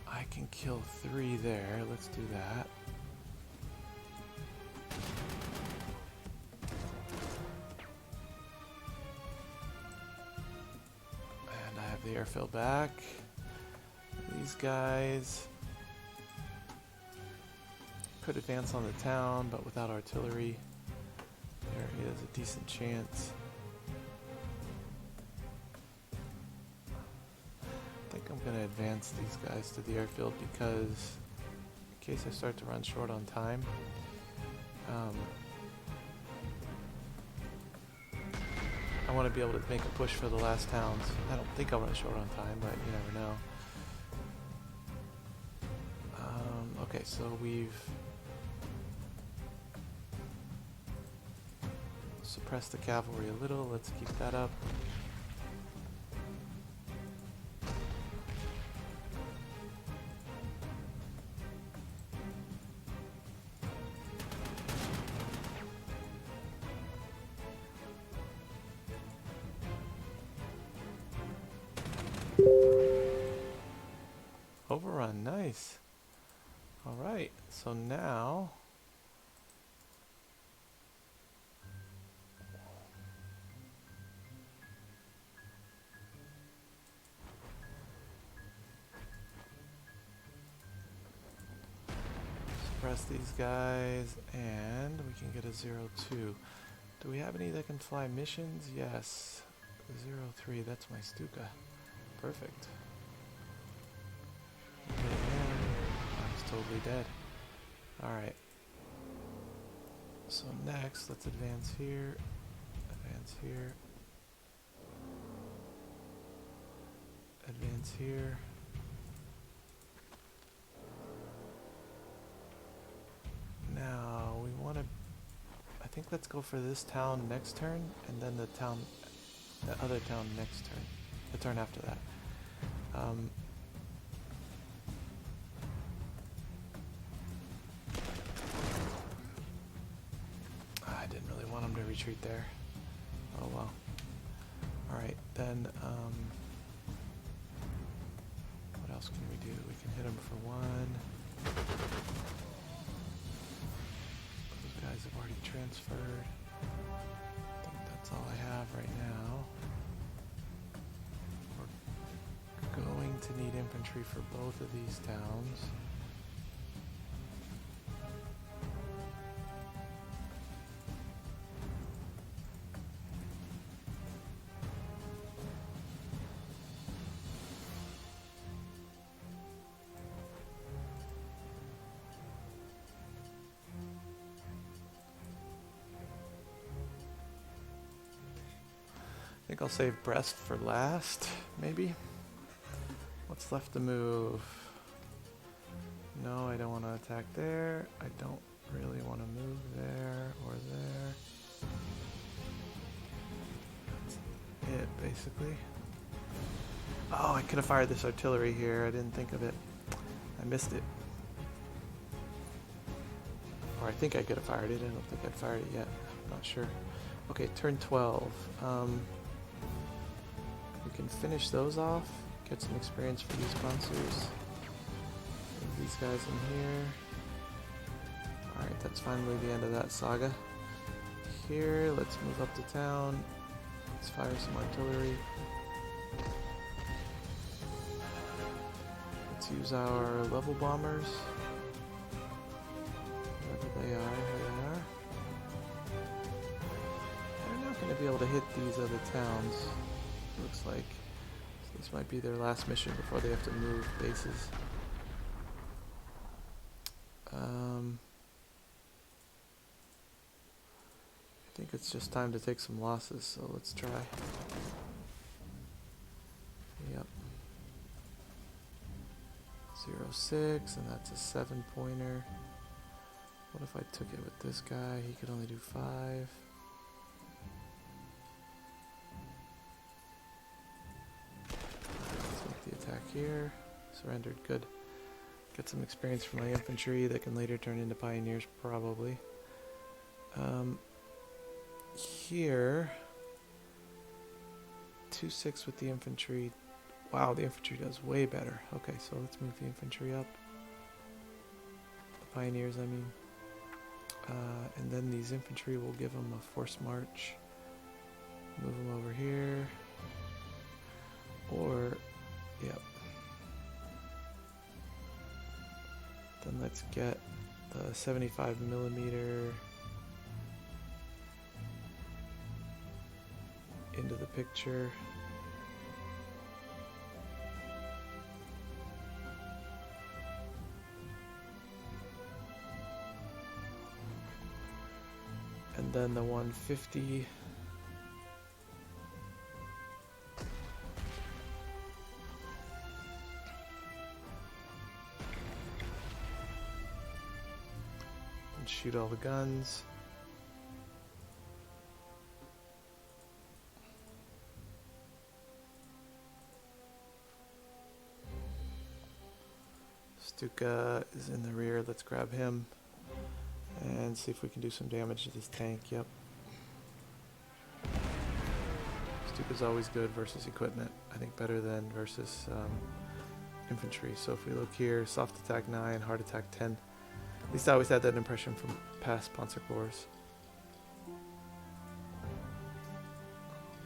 I can kill 3 there. Let's do that. And I have the airfield back. These guys could advance on the town, but without artillery, there is a decent chance. I think I'm going to advance these guys to the airfield because in case I start to run short on time, I want to be able to make a push for the last towns. I don't think I'll run short on time, but you never know. Okay, so we've suppressed the cavalry a little. Let's keep that up. Overrun, nice. Alright, so now suppress these guys and we can get a 0-2. Do we have any that can fly missions? Yes. 0-3, that's my Stuka. Perfect. Totally dead. Alright. So next, let's advance here. Advance here. Advance here. Now, we want to... I think let's go for this town next turn, and then the other town next turn. The turn after that. Retreat there. Oh well. Alright, then what else can we do? We can hit them for 1. Those guys have already transferred. I think that's all I have right now. We're going to need infantry for both of these towns. I think I'll save Brest for last, maybe? What's left to move? No, I don't want to attack there. I don't really want to move there or there. That's it, basically. Oh, I could have fired this artillery here. I didn't think of it. I missed it. Or I think I could have fired it. I don't think I'd fired it yet. I'm not sure. Okay, turn 12. We can finish those off, get some experience for these sponsors. Move these guys in here. Alright, that's finally the end of that saga. Here, let's move up to town. Let's fire some artillery. Let's use our level bombers. Wherever they are, here they are. They're not going to be able to hit these other towns. Looks like so this might be their last mission before they have to move bases. I think it's just time to take some losses, so let's try. Yep. 0-6, and that's a 7-pointer. What if I took it with this guy? He could only do 5. Attack here. Surrendered. Good. Get some experience from my infantry that can later turn into pioneers, probably. Here, 2-6 with the infantry, Wow, the infantry does way better. Okay, so let's move the infantry up. The pioneers, I mean. And then these infantry will give them a forced march. Move them over here. Or, yep. Then let's get the 75 millimeter into the picture. And then the 150. And shoot all the guns. Stuka is in the rear. Let's grab him. And see if we can do some damage to this tank. Yep. Stuka's always good versus equipment. I think better than versus infantry. So if we look here, soft attack 9, hard attack 10. At least I always had that impression from past Panzer Corps.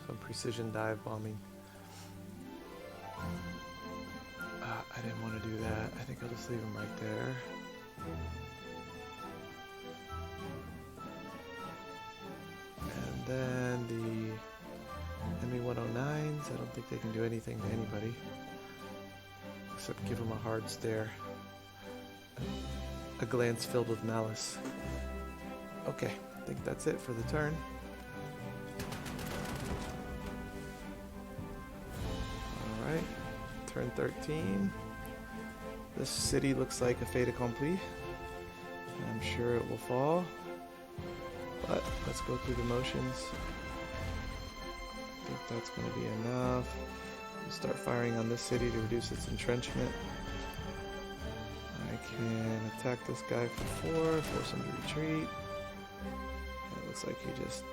Some precision dive bombing. I didn't want to do that. I think I'll just leave him right there. And then the ME-109s, I don't think they can do anything to anybody. Except give them a hard stare. A glance filled with malice. Okay, I think that's it for the turn. Alright, turn 13. This city looks like a fait accompli. I'm sure it will fall. But let's go through the motions. I think that's going to be enough. We'll start firing on this city to reduce its entrenchment. I can attack this guy for 4, force him to retreat. It looks like he just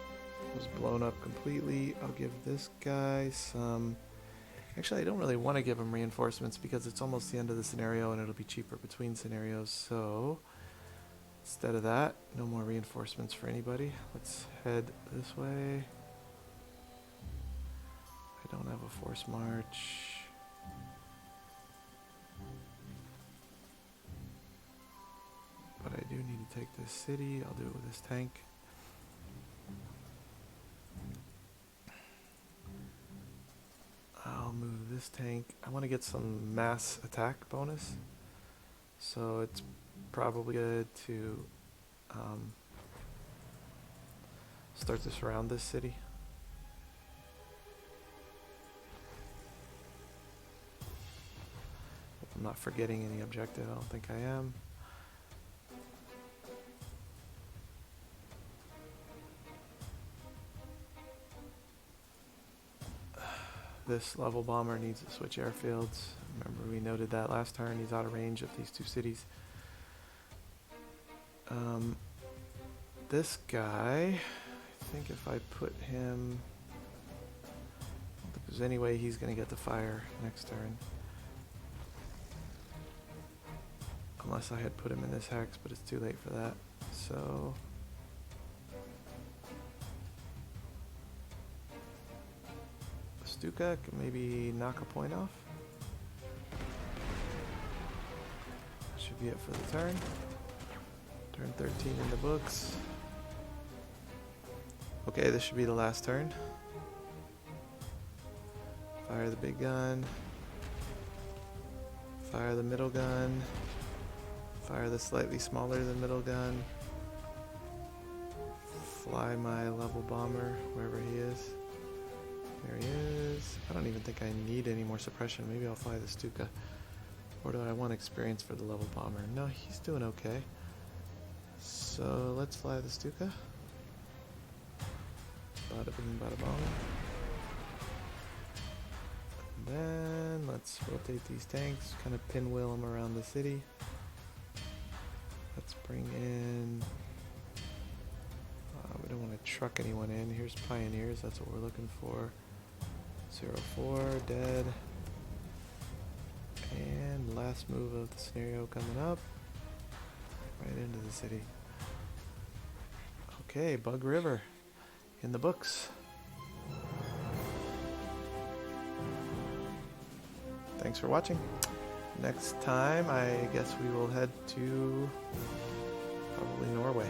was blown up completely. I'll give this guy some... Actually, I don't really want to give him reinforcements because it's almost the end of the scenario and it'll be cheaper between scenarios. So instead of that, no more reinforcements for anybody. Let's head this way. I don't have a force march. But I do need to take this city. I'll do it with this tank. I'll move this tank. I want to get some mass attack bonus. So it's probably good to start to surround this city. Hope I'm not forgetting any objective. I don't think I am. This level bomber needs to switch airfields. Remember we noted that last turn. He's out of range of these two cities. This guy, I think if I put him... Because anyway he's going to get the fire next turn. Unless I had put him in this hex, but it's too late for that. So... Stuka can maybe knock a point off. That should be it for the turn. Turn 13 in the books. Okay, this should be the last turn. Fire the big gun. Fire the middle gun. Fire the slightly smaller than middle gun. Fly my level bomber wherever he is. There he is. I don't even think I need any more suppression. Maybe I'll fly the Stuka. Or do I want experience for the level bomber? No, he's doing okay. So let's fly the Stuka. Bada bing, bada bong. And then let's rotate these tanks, kind of pinwheel them around the city. Let's bring in... we don't want to truck anyone in. Here's pioneers, that's what we're looking for. 04, dead. And last move of the scenario coming up. Right into the city. Okay, Bug River in the books. Thanks for watching. Next time, I guess we will head to probably Norway.